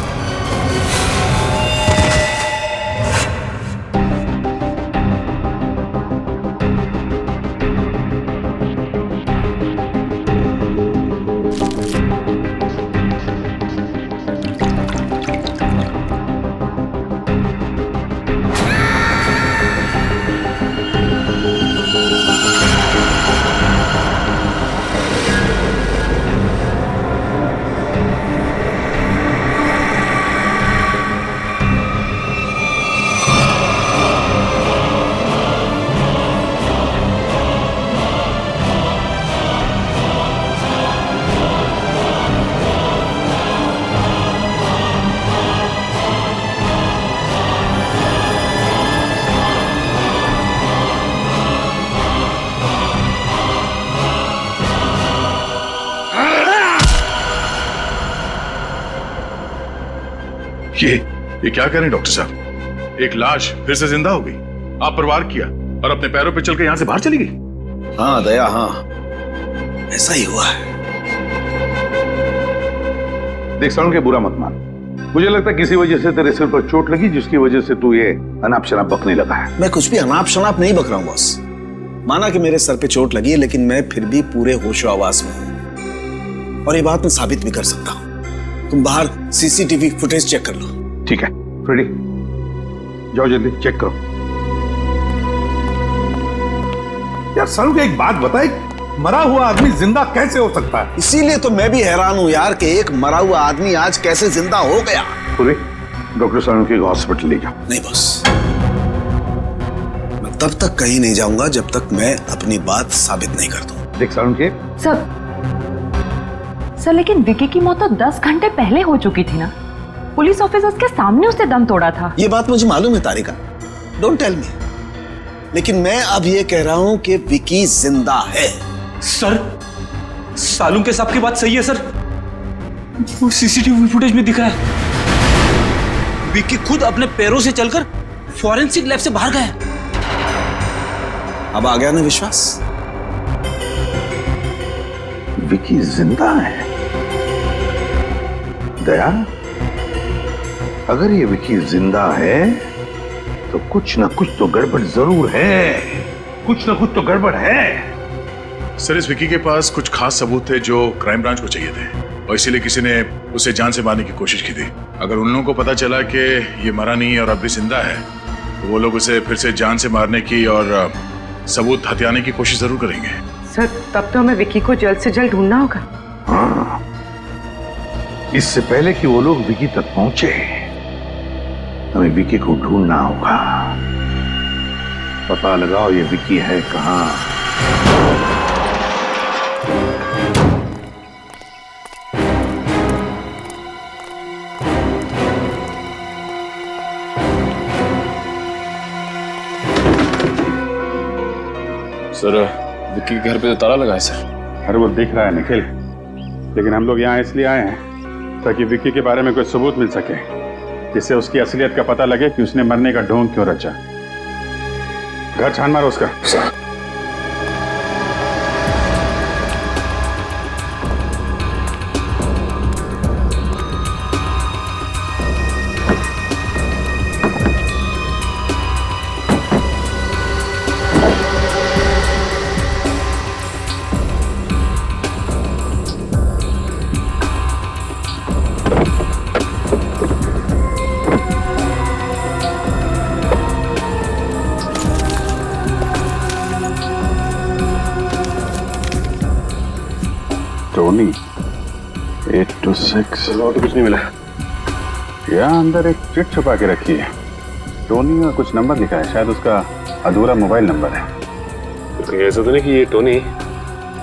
ये क्या करें डॉक्टर साहब? एक लाश फिर से जिंदा हो गई, आप परवार किया और अपने पैरों पे चल के यहां से बाहर चली गई। हाँ दया, हाँ ऐसा ही हुआ है। देख सालुंखे, बुरा मत मान। मुझे लगता है किसी वजह से तेरे सिर पर चोट लगी, जिसकी वजह से तू ये अनाप शनाप बकने लगा है। मैं कुछ भी अनाप शनाप नहीं बक रहा हूं बॉस। माना कि मेरे सर पे चोट लगी है, लेकिन मैं फिर भी पूरे होशो आवाज में हूं, और ये बात मैं साबित भी कर सकता हूं। तुम बाहर सीसीटीवी फुटेज चेक कर लो। ठीक है फ्रेडी, जाओ जल्दी चेक करो। यार सालू एक बात बताए, मरा हुआ आदमी जिंदा कैसे हो सकता है? इसीलिए तो मैं भी हैरान हूं यार कि एक मरा हुआ आदमी आज कैसे जिंदा हो गया। पूरे डॉक्टर सालू के हॉस्पिटल ले जाओ। नहीं बस, मैं तब तक कहीं नहीं जाऊंगा जब तक मैं अपनी बात साबित नहीं कर दूं। देख सालू के सर लेकिन विकी की मौत तो 10 घंटे पहले हो चुकी थी ना। पुलिस ऑफिसर्स के सामने उसने दम तोड़ा था। ये बात मुझे मालूम है तारिका, डोंट टेल मी, लेकिन मैं अब ये कह रहा हूं कि विकी जिंदा है। सर सालू के साहब की बात सही है सर, वो सीसीटीवी फुटेज में दिखा है विकी खुद अपने पैरों से चलकर फॉरेंसिक लैब से बाहर गया। अब आ गया ना विश्वास? विकी जिंदा है? दया, अगर ये विकी जिंदा है तो कुछ ना कुछ तो गड़बड़ जरूर है, कुछ ना कुछ तो गड़बड़ है। सर इस विकी के पास कुछ खास सबूत थे जो क्राइम ब्रांच को चाहिए थे, और इसीलिए किसी ने उसे जान से मारने की कोशिश की थी। अगर उन लोगों को पता चला कि ये मरा नहीं है और अब भी जिंदा है, तो वो लोग उसे फिर से जान से मारने की और सबूत हथियाने की कोशिश जरूर करेंगे। सर तब तो हमें विकी को जल्द से जल्द ढूंढना होगा। हाँ, इससे पहले कि वो लोग विकी तक पहुंचे हमें विकी को ढूंढना होगा। पता लगाओ ये विकी है कहां। सर विक्की के घर पे तो ताला लगा है सर। अरे वो दिख रहा है निखिल, लेकिन हम लोग यहाँ इसलिए आए हैं ताकि विक्की के बारे में कोई सबूत मिल सके, जिससे उसकी असलियत का पता लगे कि उसने मरने का ढोंग क्यों रचा। घर छान मारो उसका। टोनी 826 और तो कुछ नहीं मिला। यहाँ अंदर एक चिट छुपा के रखी है, टोनी का कुछ नंबर लिखा है, शायद उसका अधूरा मोबाइल नंबर है। तो कहीं ऐसा तो नहीं कि ये टोनी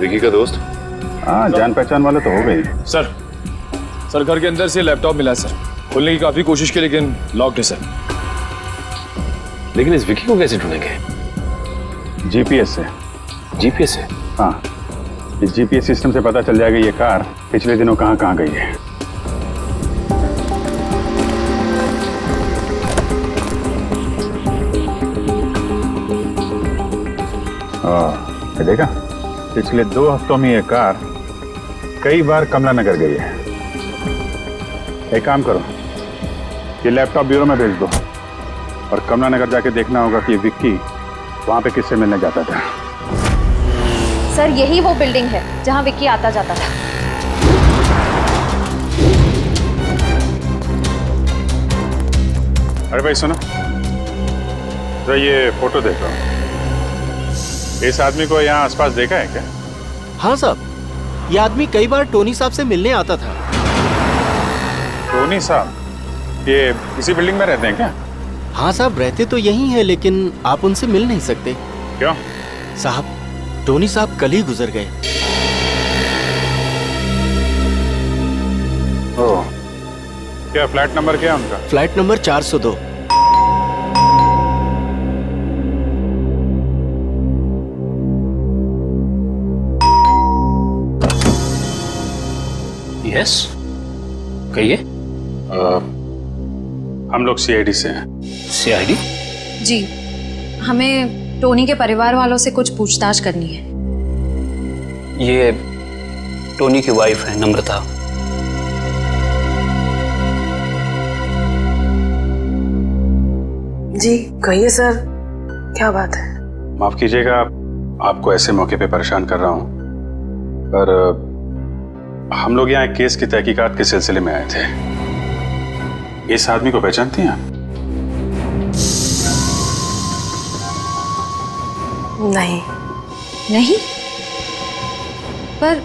विकी का दोस्त? हाँ जान पहचान वाले तो हो गई। सर घर के अंदर से लैपटॉप मिला है सर, खोलने की काफी कोशिश की लेकिन लॉक्ड है सर। लेकिन इस विकी को कैसे ढूंढेंगे? जीपीएस से। जीपीएस से? हाँ, इस जीपीएस सिस्टम से पता चल जाएगा ये कार पिछले दिनों कहाँ कहाँ गई है। ये देखा, पिछले 2 हफ्तों में ये कार कई बार कमला नगर गई है। एक काम करो, ये लैपटॉप ब्यूरो में भेज दो और कमला नगर जाके देखना होगा कि विक्की वहां पे किससे मिलने जाता था। सर यही वो बिल्डिंग है जहां विक्की आता जाता था। अरे भाई सुनो, तो ये फोटो देखो, इस आदमी को यहाँ आसपास देखा है क्या? हाँ साहब, ये आदमी कई बार टोनी साहब से मिलने आता था। टोनी साहब ये इसी बिल्डिंग में रहते हैं क्या? हाँ साहब, रहते तो यहीं हैं लेकिन आप उनसे मिल नहीं सकते। क्यों? साहब टोनी साहब कल ही गुजर गए। ओह, क्या फ्लैट नंबर क्या है उनका? Flat number 402। यस, कहिए। हम लोग सीआईडी से हैं। सीआईडी? जी, हमें टोनी के परिवार वालों से कुछ पूछताछ करनी है। ये टोनी की वाइफ है नम्रता। जी कहिए सर, क्या बात है? माफ कीजिएगा आपको ऐसे मौके पे परेशान कर रहा हूं, पर हम लोग यहाँ एक केस की तहकीकात के सिलसिले में आए थे। इस आदमी को पहचानती हैं आप? नहीं। नहीं, पर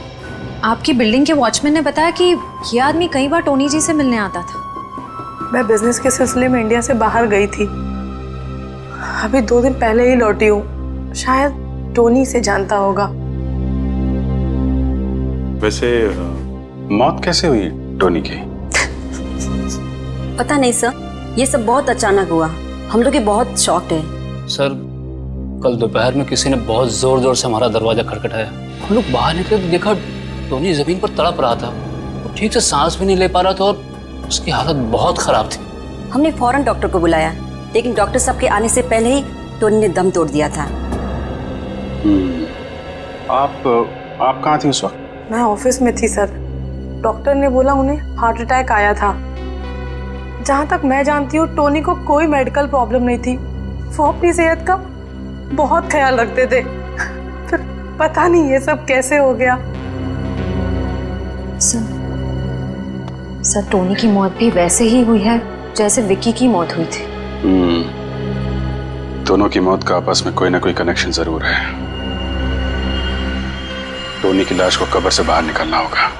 आपकी बिल्डिंग के वॉचमैन ने बताया कि ये आदमी कई बार टोनी जी से मिलने आता था। मैं बिजनेस के सिलसिले में इंडिया से बाहर गई थी, अभी 2 दिन पहले ही लौटी हूँ। शायद टोनी से जानता होगा। वैसे मौत कैसे हुई टोनी की? पता नहीं सर, ये सब बहुत अचानक हुआ। हम लोग बहुत शॉक्ड है। सर, कल दोपहर में किसी ने बहुत जोर जोर से हमारा दरवाजा खटखटाया। हम लोग बाहर निकले तो देखा टोनी जमीन पर तड़प रहा था। वो ठीक से सांस भी नहीं ले पा रहा था और उसकी हालत बहुत खराब थी। हमने फौरन डॉक्टर को बुलाया, लेकिन डॉक्टर साहब के आने से पहले ही टोनी ने दम तोड़ दिया था। आप कहाँ थी उस वक्त? मैं ऑफिस में थी सर। डॉक्टर ने बोला उन्हें हार्ट अटैक आया था। जहाँ तक मैं जानती हूँ टोनी को कोई मेडिकल प्रॉब्लम नहीं थी। वो अपनी सेहत का बहुत ख्याल रखते थे। फिर पता नहीं ये सब कैसे हो गया। सर, टोनी की मौत भी वैसे ही हुई है जैसे विक्की की मौत हुई थी। दोनों की मौत का आपस में कोई ना कोई कनेक्शन जरूर है। टोनी की लाश को कब्र से बाहर निकालना होगा।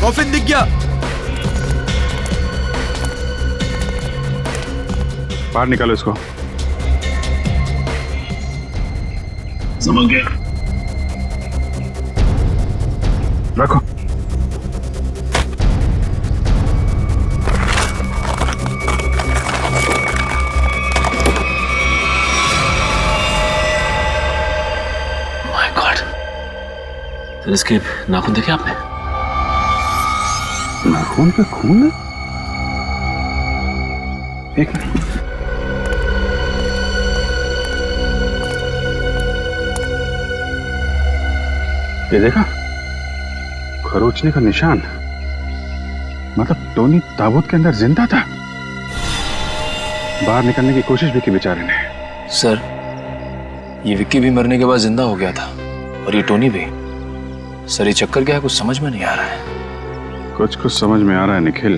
कॉफिन दिख गया। बाहर निकालो इसको। समझ गया। रखो। माय गॉड, सर इसके नाखून देखे आपने? नाखून पे खून है? एक मिनट। ये देखा, खरोचने का निशान। मतलब टोनी ताबूत के अंदर जिंदा था। बाहर निकलने की कोशिश भी की बेचारे ने। सर, ये विक्की भी मरने के बाद जिंदा हो गया था और ये टोनी भी। सर, ये चक्कर क्या है, कुछ समझ में नहीं आ रहा है। कुछ समझ में आ रहा है निखिल।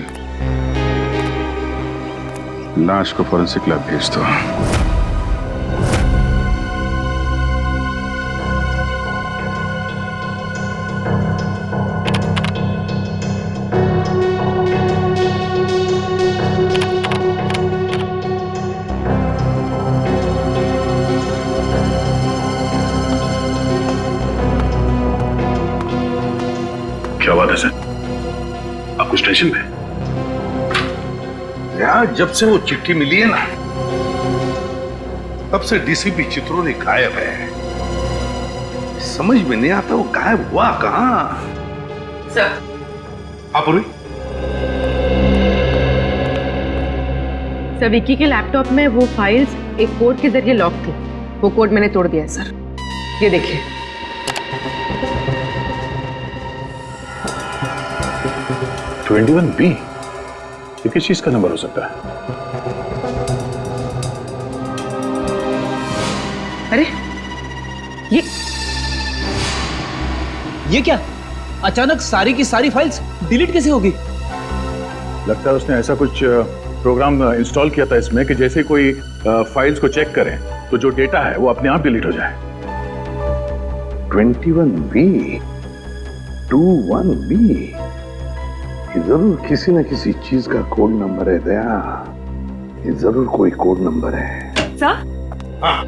लाश को फोरेंसिक लैब भेज दो। क्या बात है सर? आप कुछ टेंशन में? यार, जब से वो चिट्ठी मिली है ना, तब से डीसीपी चित्रोली गायब है। समझ में नहीं आता वो गायब हुआ कहां। सर, आप सर, विक्की के लैपटॉप में वो फाइल्स एक कोड के जरिए लॉक थी। वो कोड मैंने तोड़ दिया है सर। ये देखिए। B? ये किस चीज का नंबर हो सकता है? अरे ये क्या? अचानक सारी की सारी फाइल्स डिलीट कैसे हो गई? लगता है उसने ऐसा कुछ प्रोग्राम इंस्टॉल किया था इसमें कि जैसे कोई फाइल्स को चेक करें तो जो डेटा है वो अपने आप डिलीट हो जाए। 21B, 21B, ये जरूर किसी न किसी चीज का कोड नंबर है दया। ये जरूर कोई कोड नंबर है। सर? हाँ।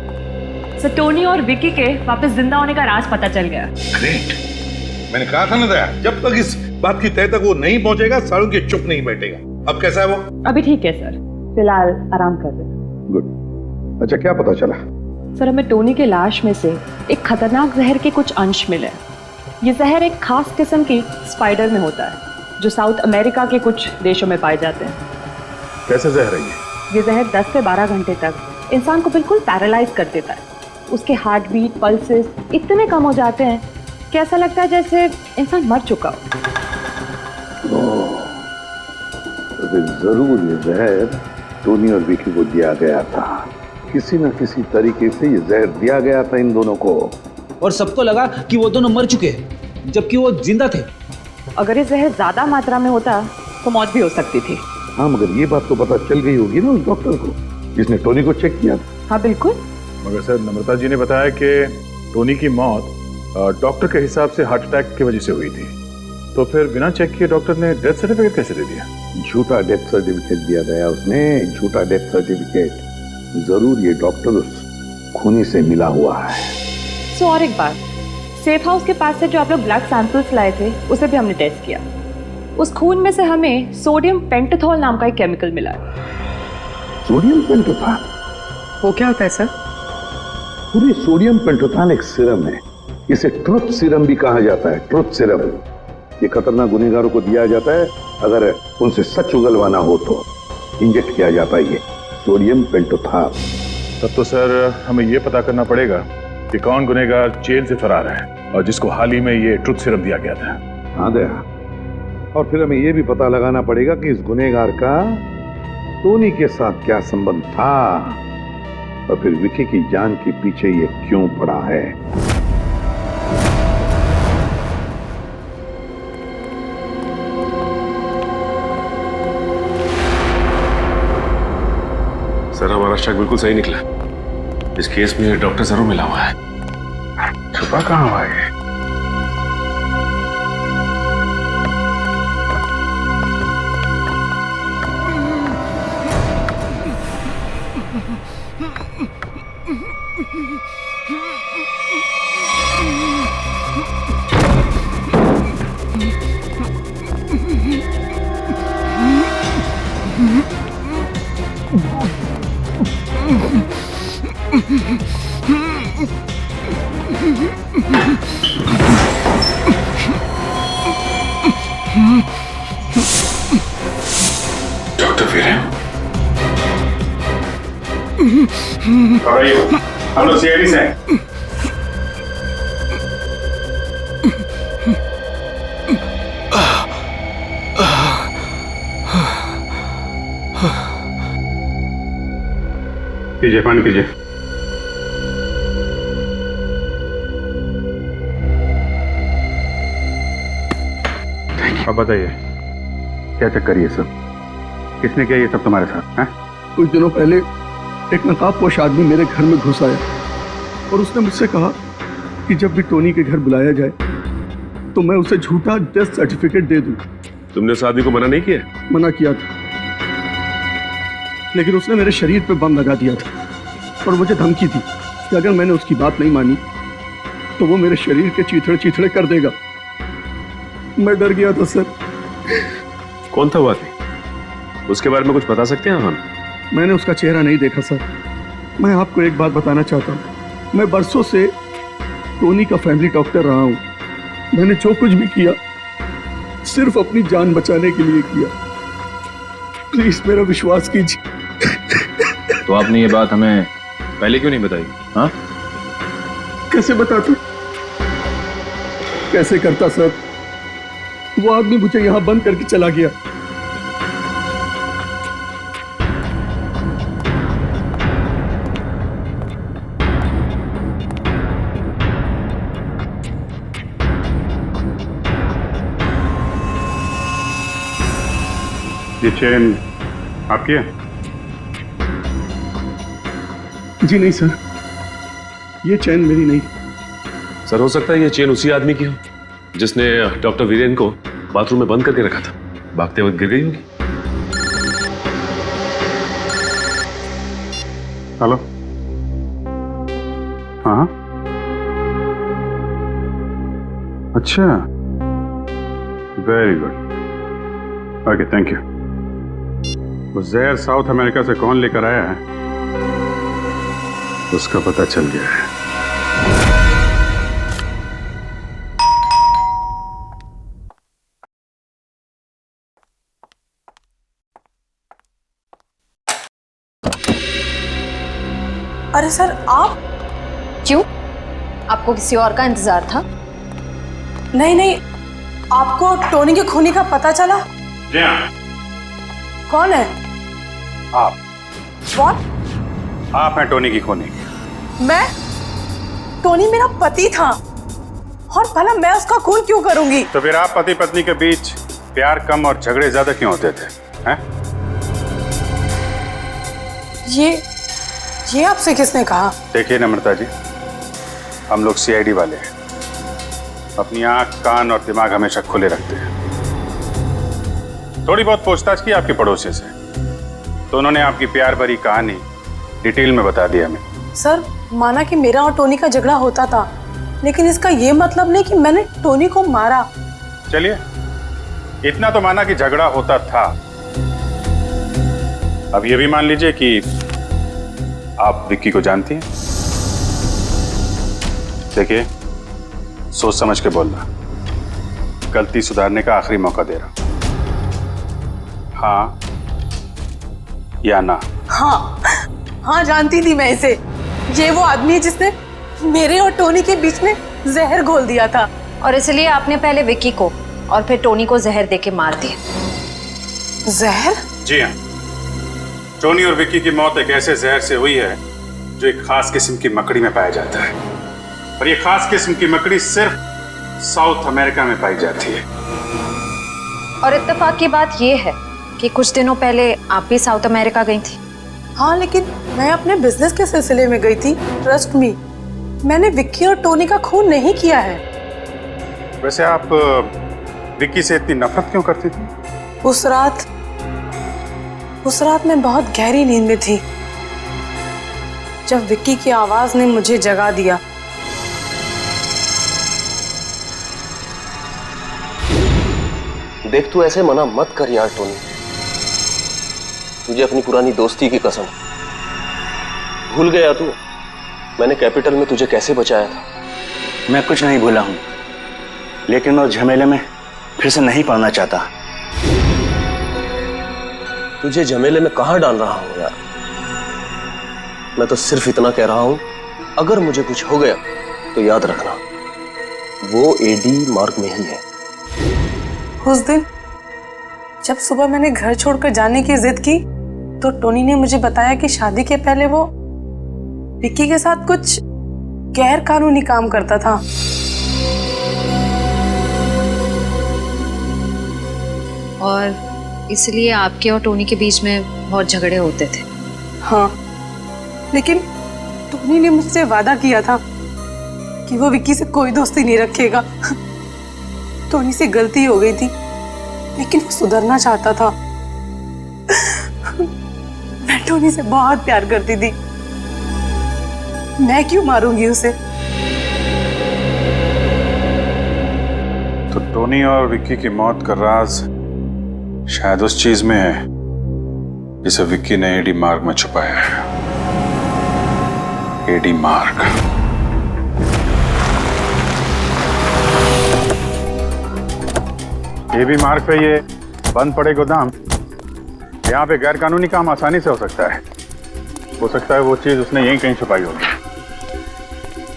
सर, टोनी और विक्की के वापस जिंदा होने का राज पता चल गया। ग्रेट। मैंने कहा था ना दया, जब तक इस बात की तय तक वो नहीं पहुंचेगा, सालों के चुप नहीं बैठेगा। अब कैसा है वो? अभी ठीक है सर, फिलहाल आराम कर रहे। गुड। अच्छा, क्या पता चला? सर, हमें टोनी के लाश में से एक खतरनाक जहर के कुछ अंश मिले। ये जहर एक खास किस्म की स्पाइडर में होता है जो साउथ अमेरिका के कुछ देशों में पाए जाते हैं। कैसे जहर है ये? ये जहर 10 से 12 घंटे तक इंसान को बिल्कुल पैरालाइज कर देता है। उसके हार्ट बीट, पल्सेस इतने कम हो जाते हैं कि ऐसा लगता है जैसे इंसान मर चुका हो। तो फिर जरूर ये जहर टोनी और विकी को दिया गया था। किसी न किसी तरीके से ये जहर दिया गया था इन दोनों को। और सबको लगा कि वो दोनों मर चुके हैं, जबकि वो जिंदा थे। अगर ये जहर ज्यादा मात्रा में होता तो मौत भी हो सकती थी। हाँ, मगर ये बात तो पता चल गई होगी ना उस डॉक्टर को जिसने टोनी को चेक किया था। हाँ बिल्कुल। मगर सर, नम्रता जी ने बताया कि टोनी की मौत डॉक्टर के हिसाब से हार्ट अटैक की वजह से हुई थी। तो फिर बिना चेक किए डॉक्टर ने डेथ सर्टिफिकेट कैसे दे दिया? झूठा डेथ सर्टिफिकेट दिया गया उसने, झूठा डेथ सर्टिफिकेट। जरूर ये डॉक्टर उस खूनी से मिला हुआ है। सो और एक बात, सेफ हाउस के पास से जो आप लोग ब्लड सैंपल्स लाए थे उसे भी हमने टेस्ट किया। उस खून में से हमें सोडियम पेंटाथॉल नाम का एक केमिकल मिला है। सोडियम पेंटाथॉल? वो क्या होता है सर? पूरी सोडियम पेंटाथॉल एक सीरम है। इसे ट्रुथ सीरम भी कहा जाता है। ट्रुथ सीरम ये खतरनाक गुनहगारों को दिया जाता है अगर उनसे सच उगलवाना हो तो इंजेक्ट किया जाता है ये सोडियम पेंटाथॉल। तब तो सर हमें ये पता करना पड़ेगा कि कौन गुनहगार जेल से फरार है और जिसको हाल ही में ये ट्रुथ सीरम दिया गया था। हाँ दया, और फिर हमें यह भी पता लगाना पड़ेगा कि इस गुनहगार का टोनी के साथ क्या संबंध था और फिर विकी की जान के पीछे ये क्यों पड़ा है। सर, हमारा शक बिल्कुल सही निकला। इस केस में डॉक्टर जरूर मिला हुआ है। छुपा कहाँ हुआ है? डॉक्टर वीरेन, हम लोग सीआईडी से हैं। कीजिए, पानी कीजिए। अब बताइए क्या चक्कर ये सब? किसने किया ये सब तुम्हारे साथ? हैं? कुछ दिनों पहले एक नकाबपोश आदमी मेरे घर में घुस आया और उसने मुझसे कहा कि जब भी टोनी के घर बुलाया जाए तो मैं उसे झूठा डेथ सर्टिफिकेट दे दूं। तुमने उस आदमी को मना नहीं किया? मना किया था, लेकिन उसने मेरे शरीर पे बम लगा दिया था और मुझे धमकी दी कि अगर मैंने उसकी बात नहीं मानी तो वो मेरे शरीर के चीथड़े चीथड़े कर देगा। मैं डर गया था सर। कौन था वो आदमी? उसके बारे में कुछ बता सकते हैं हम? मैंने उसका चेहरा नहीं देखा सर। मैं आपको एक बात बताना चाहता हूँ, मैं बरसों से टोनी का फैमिली डॉक्टर रहा हूँ। मैंने जो कुछ भी किया सिर्फ अपनी जान बचाने के लिए किया। प्लीज मेरा विश्वास कीजिए। तो आपने ये बात हमें पहले क्यों नहीं बताई? हाँ, कैसे बताता, कैसे करता सर? वो आदमी मुझे यहां बंद करके चला गया। ये चेन आपकी है? जी नहीं सर, ये चेन मेरी नहीं। सर, हो सकता है ये चेन उसी आदमी की हो जिसने डॉक्टर वीरेन को बाथरूम में बंद करके रखा था। भागते वक्त गिर गई होगी। हेलो, हाँ, अच्छा, very good, okay, thank you. वो जहर साउथ अमेरिका से कौन लेकर आया है उसका पता चल गया है। अरे सर आप? क्यों? आपको किसी और का इंतजार था? नहीं नहीं, आपको टोनी के खूनी का पता चला? जी हाँ। कौन है? आप। कौन? आप हैं टोनी की खूनी। मैं? टोनी मेरा पति था और भला मैं उसका खून क्यों करूंगी? तो फिर आप पति पत्नी के बीच प्यार कम और झगड़े ज्यादा क्यों होते थे? हैं? ये आपसे किसने कहा? देखिए नम्रता जी, हम लोग सीआईडी वाले हैं, अपनी आंख कान और दिमाग हमेशा खुले रखते हैं। थोड़ी बहुत पूछताछ की आपके पड़ोसी से, तो उन्होंने आपकी प्यार भरी कहानी डिटेल में बता दी हमें। सर माना कि मेरा और टोनी का झगड़ा होता था, लेकिन इसका ये मतलब नहीं कि मैंने टोनी को मारा। चलिए, इतना तो माना कि झगड़ा होता था। अब ये भी मान लीजिए कि आप विक्की को जानती हैं। देखिए, सोच समझ के बोलना, गलती सुधारने का आखिरी मौका दे रहा हूं। हाँ या ना? हाँ जानती थी मैं इसे। ये वो आदमी है जिसने मेरे और टोनी के बीच में जहर घोल दिया था। और इसलिए आपने पहले विक्की को और फिर टोनी को जहर देके मार दिया। जहर? जी हाँ, टोनी और विक्की की मौत एक ऐसे जहर से हुई है जो एक खास किस्म की मकड़ी में पाया जाता है, और ये खास किस्म की मकड़ी सिर्फ साउथ अमेरिका में पाई जाती है। और इत्तेफाक की बात यह है कि कुछ दिनों पहले आप भी साउथ अमेरिका गई थी। हाँ, लेकिन मैं अपने बिजनेस के सिलसिले में गई थी। ट्रस्ट मी, मैंने विक्की और टोनी का खून नहीं किया है। वैसे आप विक्की से इतनी नफरत क्यों करती थी? उस रात मैं बहुत गहरी नींद में थी जब विक्की की आवाज ने मुझे जगा दिया। देख, तू ऐसे मना मत कर यार टोनी, तुझे अपनी पुरानी दोस्ती की कसम। भूल गया तू मैंने कैपिटल में तुझे कैसे बचाया था? मैं कुछ नहीं भूला हूं, लेकिन मैं उस झमेले में फिर से नहीं पड़ना चाहता। तुझे झमेले में कहां डाल रहा हूं यार? मैं तो सिर्फ इतना कह रहा हूं, अगर मुझे कुछ हो गया तो याद रखना, वो एडी मार्ग में ही है। उस दिन जब सुबह मैंने घर छोड़कर जाने की जिद की, तो टोनी ने मुझे बताया कि शादी के पहले वो विक्की के साथ कुछ गैर कानूनी काम करता था। और इसलिए आपके और टोनी के बीच में बहुत झगड़े होते थे। हाँ, लेकिन टोनी ने मुझसे वादा किया था कि वो विक्की से कोई दोस्ती नहीं रखेगा। टोनी से गलती हो गई थी, लेकिन वो सुधरना चाहता था। मैं टोनी से बहुत प्यार करती थी, मैं क्यों मारूंगी उसे? तो टोनी और विक्की की मौत का राज शायद उस चीज में है जिसे विक्की ने एडी मार्ग में छुपाया है। एडी मार्ग। ये भी मार्ग पे ये बंद पड़े गोदाम, यहाँ पे गैर कानूनी काम आसानी से हो सकता है। हो सकता है वो चीज उसने यहीं कहीं छुपाई होगी।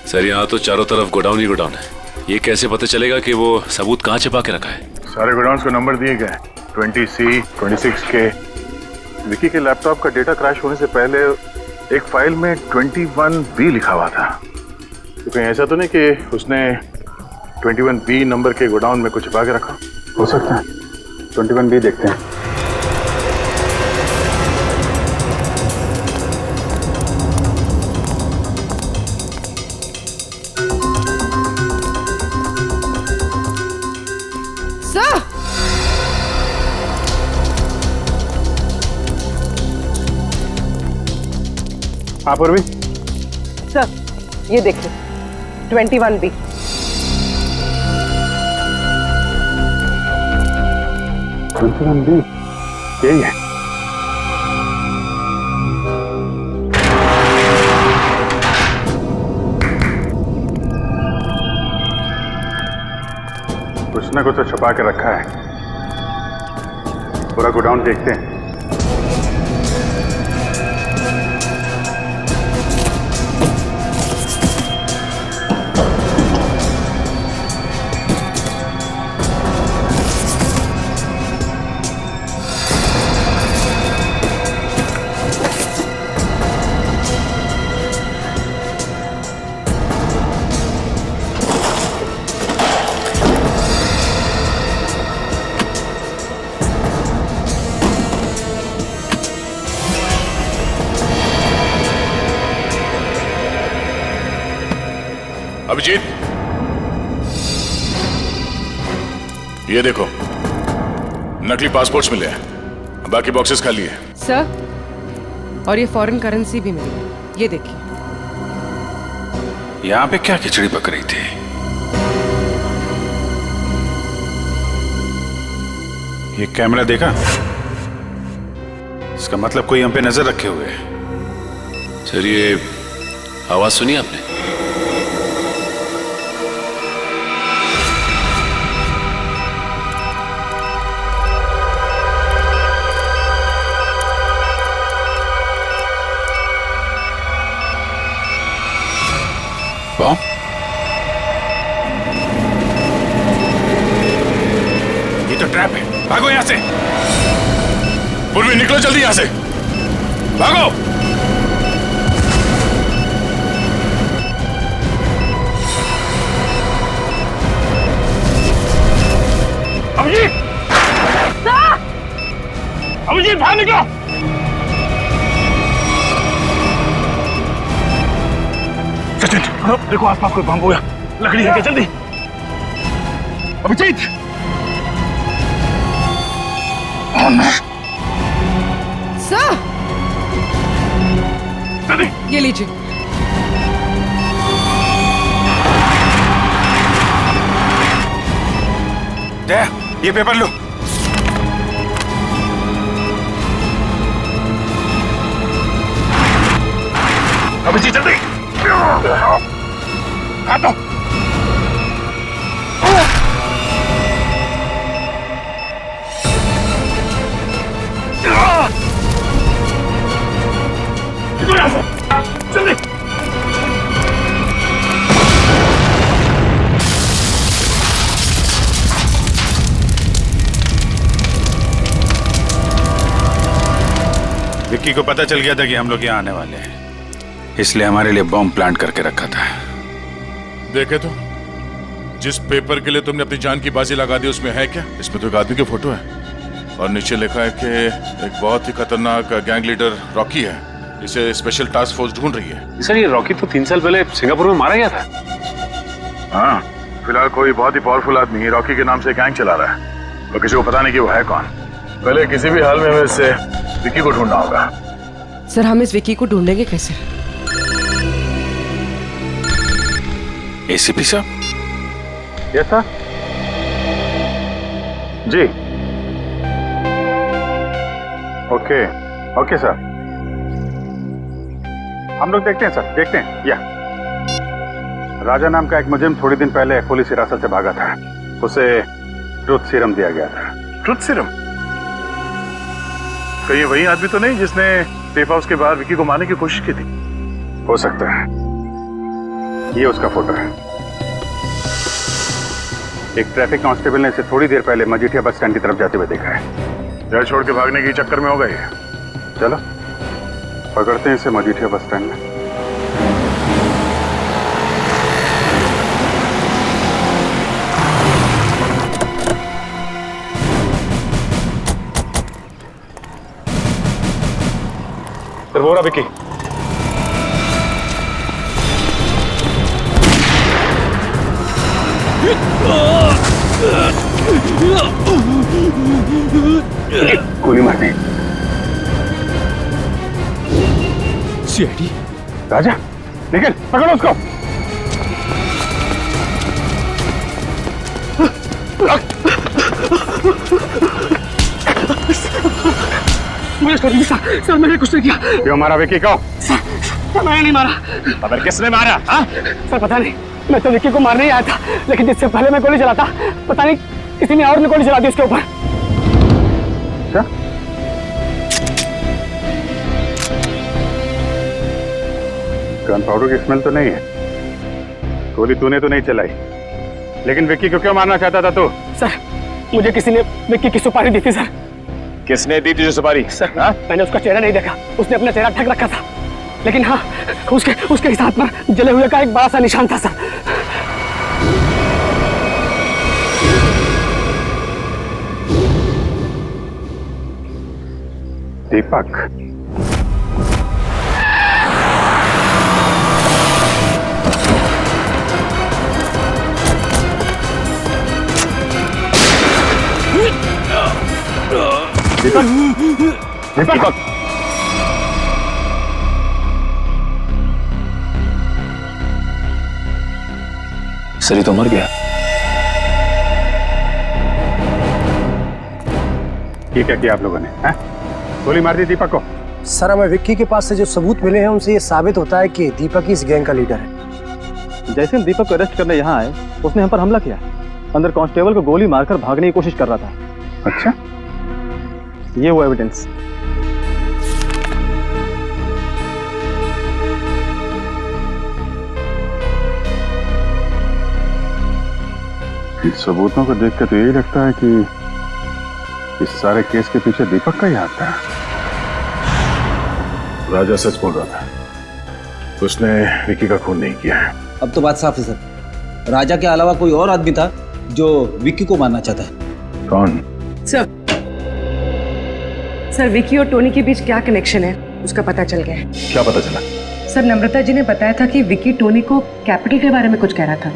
सर, यहाँ तो चारों तरफ गोडाउन ही गोडाउन है, ये कैसे पता चलेगा कि वो सबूत कहाँ छिपा के रखा है? सारे गोडाउन को नंबर दिए गए, 20C, 26K। विक्की के लैपटॉप का डेटा क्रैश होने से पहले एक फाइल में 21B लिखा हुआ था। तो कहीं ऐसा तो नहीं कि उसने 21B नंबर के गोडाउन में कुछ छिपा के रखा? हो सकता है। 21B देखते हैं। सर, हाँ पूर्वी। सर, ये देखिए 21B। यही है। कुछ ना कुछ तो छुपा के रखा है। पूरा गोडाउन देखते हैं। अभिजीत, ये देखो नकली पासपोर्ट्स मिले हैं, बाकी बॉक्सेस खाली है। सर, और ये फॉरेन करेंसी भी मिली, ये देखिए। यहां पे क्या खिचड़ी पक रही थी? ये कैमरा देखा? इसका मतलब कोई हम पे नजर रखे हुए है। सर, ये आवाज सुनी आपने? बॉम्ब? ये तो ट्रैप है। भागो यहां से। पूर्वी, निकलो जल्दी यहां से, भागो। अभिजीत! अभिजीत, बाहर निकलो। सचिन, देखो आसपास कोई बम होया, लकड़ी है क्या? जल्दी। अभिजीत! सर, ये लीजिए। दे, ये पेपर लो। अभिजीत, जल्दी। हाथों। जल्दी। विक्की को पता चल गया था कि हम लोग यहाँ आने वाले हैं, इसलिए हमारे लिए बॉम्ब प्लांट करके रखा था। देखे तो, जिस पेपर के लिए तुमने अपनी जान की बाजी लगा दी उसमें है क्या? इसमें तो एक आदमी की फोटो है और नीचे लिखा है कि एक बहुत ही खतरनाक गैंग लीडर रॉकी है, इसे स्पेशल टास्क फोर्स ढूंढ रही है। सर, ये रॉकी तो 3 साल पहले सिंगापुर में मारा गया था। हाँ, फिलहाल कोई बहुत ही पावरफुल आदमी रॉकी के नाम से गैंग चला रहा है और किसी को पता नहीं कि वो है कौन। पहले किसी भी हाल में हमें इससे विक्की को ढूंढना होगा। सर, हम इस विक्की को ढूंढेंगे कैसे? एसीपी साहब? Yes sir. जी, ओके ओके सर, हम लोग देखते हैं सर, देखते हैं। या राजा नाम का एक मुजरिम थोड़ी दिन पहले पुलिस हिरासत से भागा था, उसे ट्रुथ सीरम दिया गया था। Truth serum? कहीं वही आदमी तो नहीं जिसने सेफ हाउस के बाहर विक्की को मारने की कोशिश की थी? हो सकता है, ये उसका फोटो है। एक ट्रैफिक कांस्टेबल ने इसे थोड़ी देर पहले मजीठिया बस स्टैंड की तरफ जाते हुए देखा है। घर छोड़ के भागने के चक्कर में हो गए। चलो पकड़ते हैं इसे मजीठिया बस स्टैंड में। सर, वो रहा विक्की। गोली मारनी। सीआईडी? राजा, निकल, पकड़ो उसको। मुझे छोड़ दीजिए सर, सर मैंने कुछ नहीं किया। क्यों मारा विक्की को? सर मैंने नहीं मारा। अबे किसने मारा? हाँ? सर पता नहीं, मैं तो विक्की को मारने ही आया था, लेकिन जिससे पहले मैं गोली चलाता, पता नहीं किसी ने और ने गोली चला दी उसके ऊपर। अच्छा? गन पाउडर की स्मेल तो नहीं है। गोली तूने तो नहीं चलाई, लेकिन विक्की को क्यों मारना चाहता था तू? सर मुझे किसी ने विक्की की सुपारी दी थी सर। किसने दी तुझे सुपारी? सर मैंने उसका चेहरा नहीं देखा, उसने अपना चेहरा ढक रखा था, लेकिन हाँ उसके हाथ पर जले हुए का एक बड़ा सा निशान था सर। दीपक, दीपक सरी तो मर गया। ये क्या किया आप लोगों ने? गोली मार दी दीपक को? सर, हमें विक्की के पास से जो सबूत मिले हैं उनसे ये साबित होता है कि दीपक ही इस गैंग का लीडर है। जैसे हम दीपक को अरेस्ट करने यहाँ आए, उसने हम पर हमला किया। अंदर कांस्टेबल को गोली मारकर भागने की कोशिश कर रहा था। अच्छा, ये वो एविडेंस। इन सबूतों को देखकर तो यही लगता है कि इस सारे केस के पीछे दीपक का ही हाथ था। राजा सच बोल रहा था, उसने विक्की का खून नहीं किया है। अब तो बात साफ है सर, राजा के अलावा कोई और आदमी था जो विक्की को मारना चाहता है। कौन? सर विक्की और टोनी के बीच क्या कनेक्शन है उसका पता चल गया है। क्या पता चला? सर नम्रता जी ने बताया था कि विक्की टोनी को कैपिटल के बारे में कुछ कह रहा था।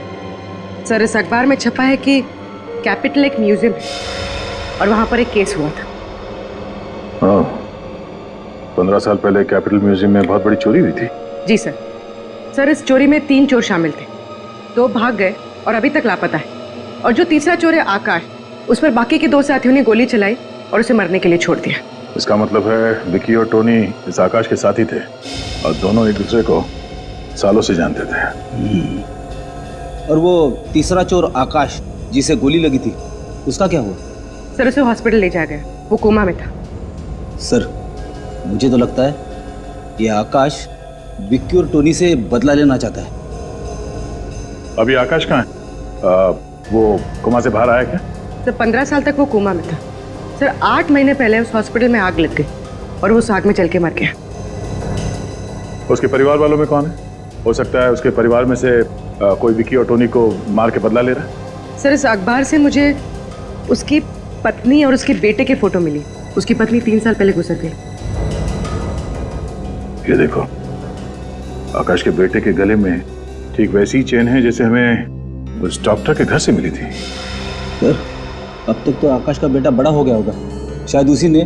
सर इस अखबार में छपा है कि कैपिटल एक म्यूजियम है और वहां पर एक केस हुआ था। हाँ, 15 साल पहले कैपिटल म्यूजियम में बहुत बड़ी चोरी हुई थी। जी सर। सर इस चोरी में 3 चोर शामिल थे, 2 भाग गए और अभी तक लापता है। और जो तीसरा चोर है आकाश, उस पर बाकी के 2 साथियों ने गोली चलाई और उसे मरने के लिए छोड़ दिया। इसका मतलब है विक्की और टोनी इस आकाश के साथी थे और दोनों एक दूसरे को सालों से जानते थे। और वो तीसरा चोर आकाश जिसे गोली लगी थी, उसका क्या हुआ? सर उसे हॉस्पिटल ले जाया गया, वो कोमा में था। सर मुझे तो लगता है ये आकाश विक्की और टोनी से बदला लेना चाहता है। अभी आकाश कहाँ है? वो कोमा से बाहर आया क्या? सर 15 साल तक वो कोमा में था। सर 8 महीने पहले उस हॉस्पिटल में आग लग गई और वो उस आग में जल के मर गया। उसके परिवार वालों में कौन है? हो सकता है उसके परिवार में से कोई विक्की और टोनी को मार के बदला ले रहा है। सर इस अखबार से मुझे उसकी पत्नी और उसके बेटे के फोटो मिली। उसकी पत्नी 3 साल पहले गुजर गई। ये देखो, आकाश के बेटे के गले में ठीक वैसी ही चेन है जैसे हमें उस डॉक्टर के घर से मिली थी। सर अब तक तो आकाश का बेटा बड़ा हो गया होगा, शायद उसी ने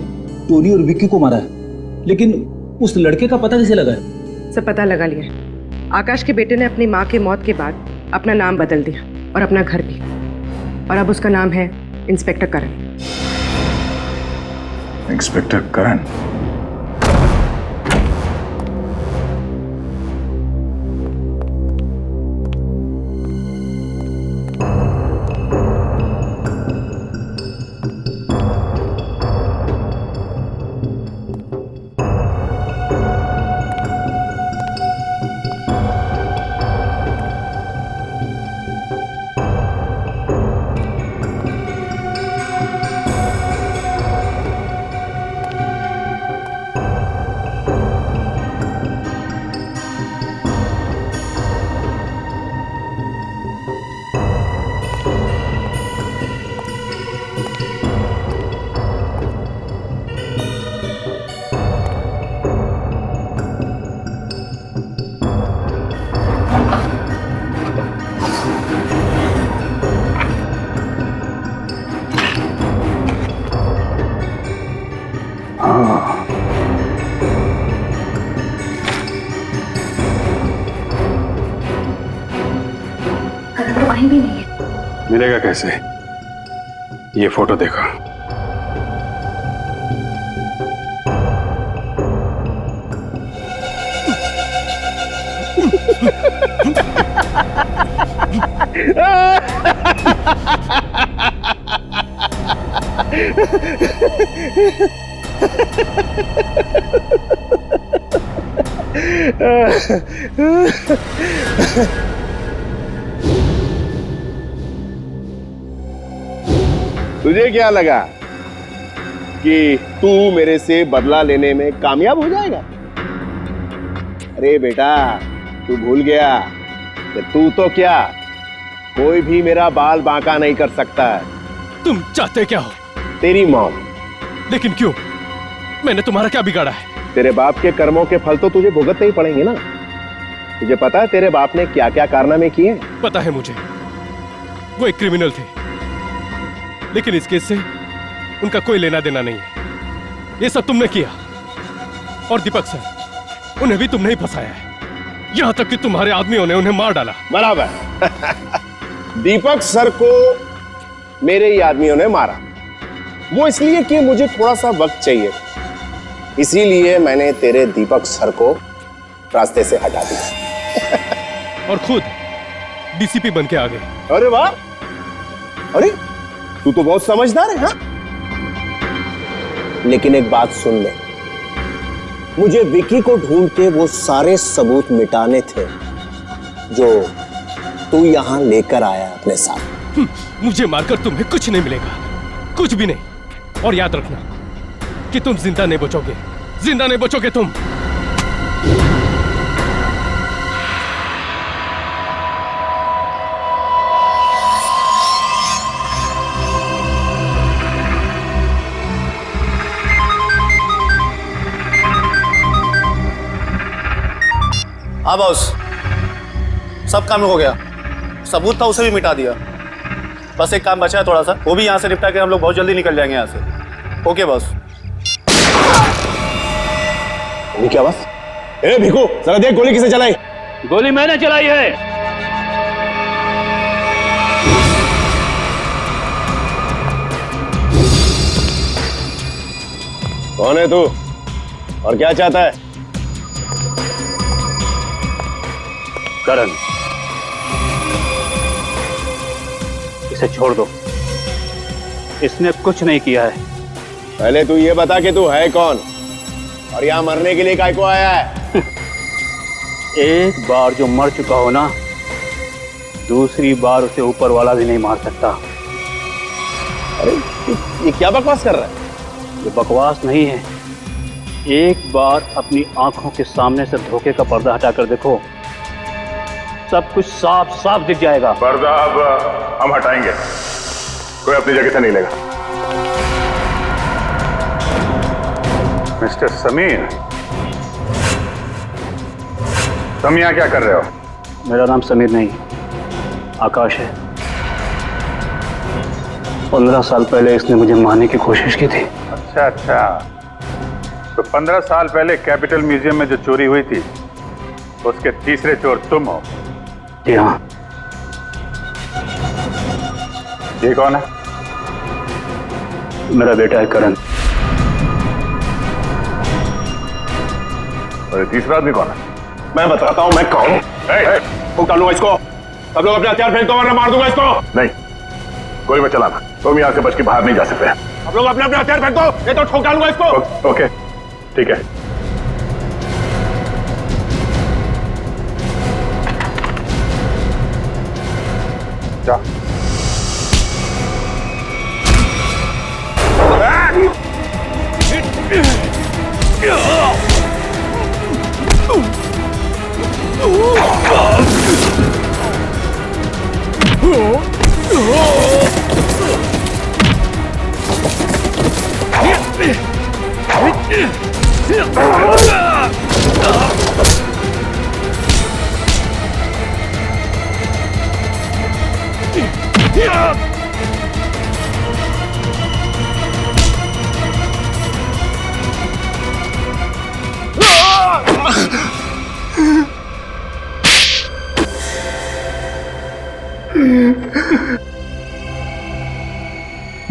टोनी और विक्की को मारा है। लेकिन उस लड़के का पता कैसे लगा है? सब पता लगा लिया है। आकाश के बेटे ने अपनी माँ के मौत के बाद अपना नाम बदल दिया और अपना घर भी, और अब उसका नाम है इंस्पेक्टर करण। इंस्पेक्टर करण? भी नहीं है। मिलेगा कैसे? ये फोटो देखो। तुझे क्या लगा कि तू मेरे से बदला लेने में कामयाब हो जाएगा? अरे बेटा, तू भूल गया कि तू तो क्या, कोई भी मेरा बाल बांका नहीं कर सकता है। तुम चाहते क्या हो? तेरी मौत। लेकिन क्यों? मैंने तुम्हारा क्या बिगाड़ा है? तेरे बाप के कर्मों के फल तो तुझे भुगतने ही पड़ेंगे ना। तुझे पता है तेरे बाप ने क्या क्या कारनामे किए? पता है मुझे, वो एक क्रिमिनल थे, लेकिन इस केस से उनका कोई लेना देना नहीं है। ये सब तुमने किया। और दीपक सर, उन्हें भी तुमने ही फंसाया है, यहां तक कि तुम्हारे आदमियों ने उन्हें मार डाला। बराबर। दीपक सर को मेरे ही आदमियों ने मारा, वो इसलिए कि मुझे थोड़ा सा वक्त चाहिए, इसीलिए मैंने तेरे दीपक सर को रास्ते से हटा दिया। और खुद डीसीपी बन के आ गए। अरे वाह, अरे तू तो बहुत समझदार है। हाँ, लेकिन एक बात सुन ले, मुझे विकी को ढूंढ के वो सारे सबूत मिटाने थे जो तू यहां लेकर आया अपने साथ। मुझे मारकर तुम्हें कुछ नहीं मिलेगा, कुछ भी नहीं। और याद रखना कि तुम जिंदा नहीं बचोगे, जिंदा नहीं बचोगे तुम। हाँ बॉस, सब काम हो गया, सबूत था उसे भी मिटा दिया। बस एक काम बचा है थोड़ा सा, वो भी यहाँ से निपटा के हम लोग बहुत जल्दी निकल जाएंगे यहाँ से। Okay boss. क्या बस? ए भिकू, जरा देख गोली किसने चलाई? गोली मैंने चलाई है। कौन है तू और क्या चाहता है? करण, इसे छोड़ दो, इसने कुछ नहीं किया है। पहले तू ये बता कि तू है कौन और यहाँ मरने के लिए काय को आया है? एक बार जो मर चुका हो ना, दूसरी बार उसे ऊपर वाला भी नहीं मार सकता। अरे ये क्या बकवास कर रहा है? ये बकवास नहीं है। एक बार अपनी आंखों के सामने से धोखे का पर्दा हटाकर देखो, सब कुछ साफ साफ दिख जाएगा। पर्दा अब हम हटाएंगे, कोई अपनी जगह से नहीं लेगा। मिस्टर समीर, तुम यहाँ क्या कर रहे हो? मेरा नाम समीर नहीं, आकाश है। 15 साल पहले इसने मुझे मारने की कोशिश की थी। अच्छा अच्छा, तो 15 साल पहले कैपिटल म्यूजियम में जो चोरी हुई थी, उसके तीसरे चोर तुम हो? जी हाँ। ये कौन है? मेरा बेटा है करण। और ये तीसरा आदमी कौन है? मैं बताता हूँ मैं कौन हूँ। डालूंगा इसको, सब लोग अपने हथियार फेंक दो वरना मार दूंगा इसको। नहीं, कोई मत चलाना, तुम यहाँ से बच के बाहर नहीं जा सकते। आप लोग अपने अपने हथियार फेंक दो, नहीं तो ठोक डालूंगा इसको। ओके, ठीक है। जा।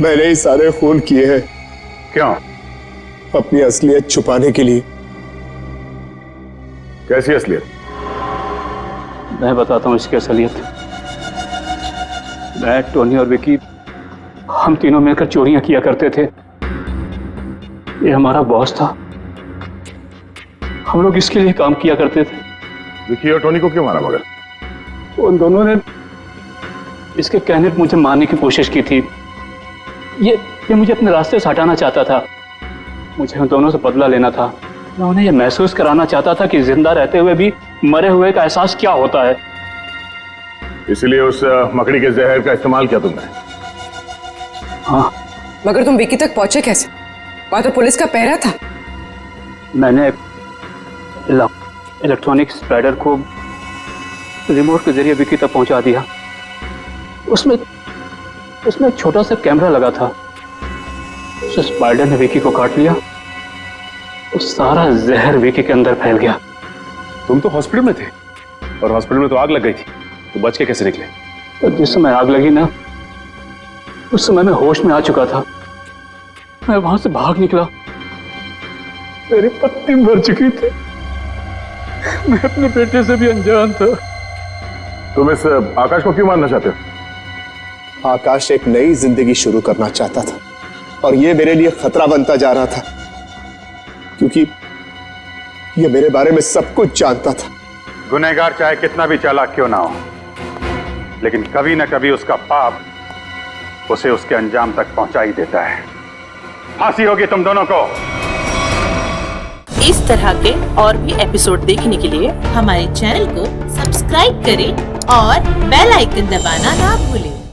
मैंने ही सारे खून किए हैं। क्यों? अपनी असलियत छुपाने के लिए। कैसी असलियत? मैं बताता हूँ इसकी असलियत। मैं, टोनी और विकी, हम तीनों मिलकर चोरियां किया करते थे। ये हमारा बॉस था, हम लोग इसके लिए काम किया करते थे। विकी और टोनी को क्यों मारा मगर? उन दोनों ने इसके कहने पर मुझे मारने की कोशिश की थी। ये मुझे अपने रास्ते से हटाना चाहता था। मुझे उन दोनों से बदला लेना था। मैं उन्हें यह महसूस कराना चाहता था कि जिंदा रहते हुए भी मरे हुए का एहसास क्या होता है। इसलिए उस मकड़ी के जहर का इस्तेमाल किया तुमने? हाँ। मगर तुम विकी तक पहुंचे कैसे? वहां तो पुलिस का पहरा था। मैंने इलेक्ट्रॉनिक स्पाइडर को रिमोट के जरिए विकी तक पहुंचा दिया। उसमें एक छोटा सा कैमरा लगा था। उस स्पाइडर ने विकी को काट लिया वो सारा जहर विकी के अंदर फैल गया। तुम तो हॉस्पिटल में थे और हॉस्पिटल में तो आग लग गई थी, तो बच के कैसे निकले? तो जिस समय आग लगी ना, उस समय मैं होश में आ चुका था। मैं वहां से भाग निकला, मेरी पत्नी मर चुकी थी, मैं अपने बेटे से भी अनजान था। तुम इस आकाश को क्यों मारना चाहते हो? आकाश एक नई जिंदगी शुरू करना चाहता था और ये मेरे लिए खतरा बनता जा रहा था, क्योंकि ये मेरे बारे में सब कुछ जानता था। गुनहगार चाहे कितना भी चालाक क्यों ना हो, लेकिन कभी ना कभी उसका पाप उसे उसके अंजाम तक पहुंचा ही देता है। फांसी होगी तुम दोनों को। इस तरह के और भी एपिसोड देखने के लिए हमारे चैनल को सब्सक्राइब करें और बेल आइकन दबाना ना भूलें।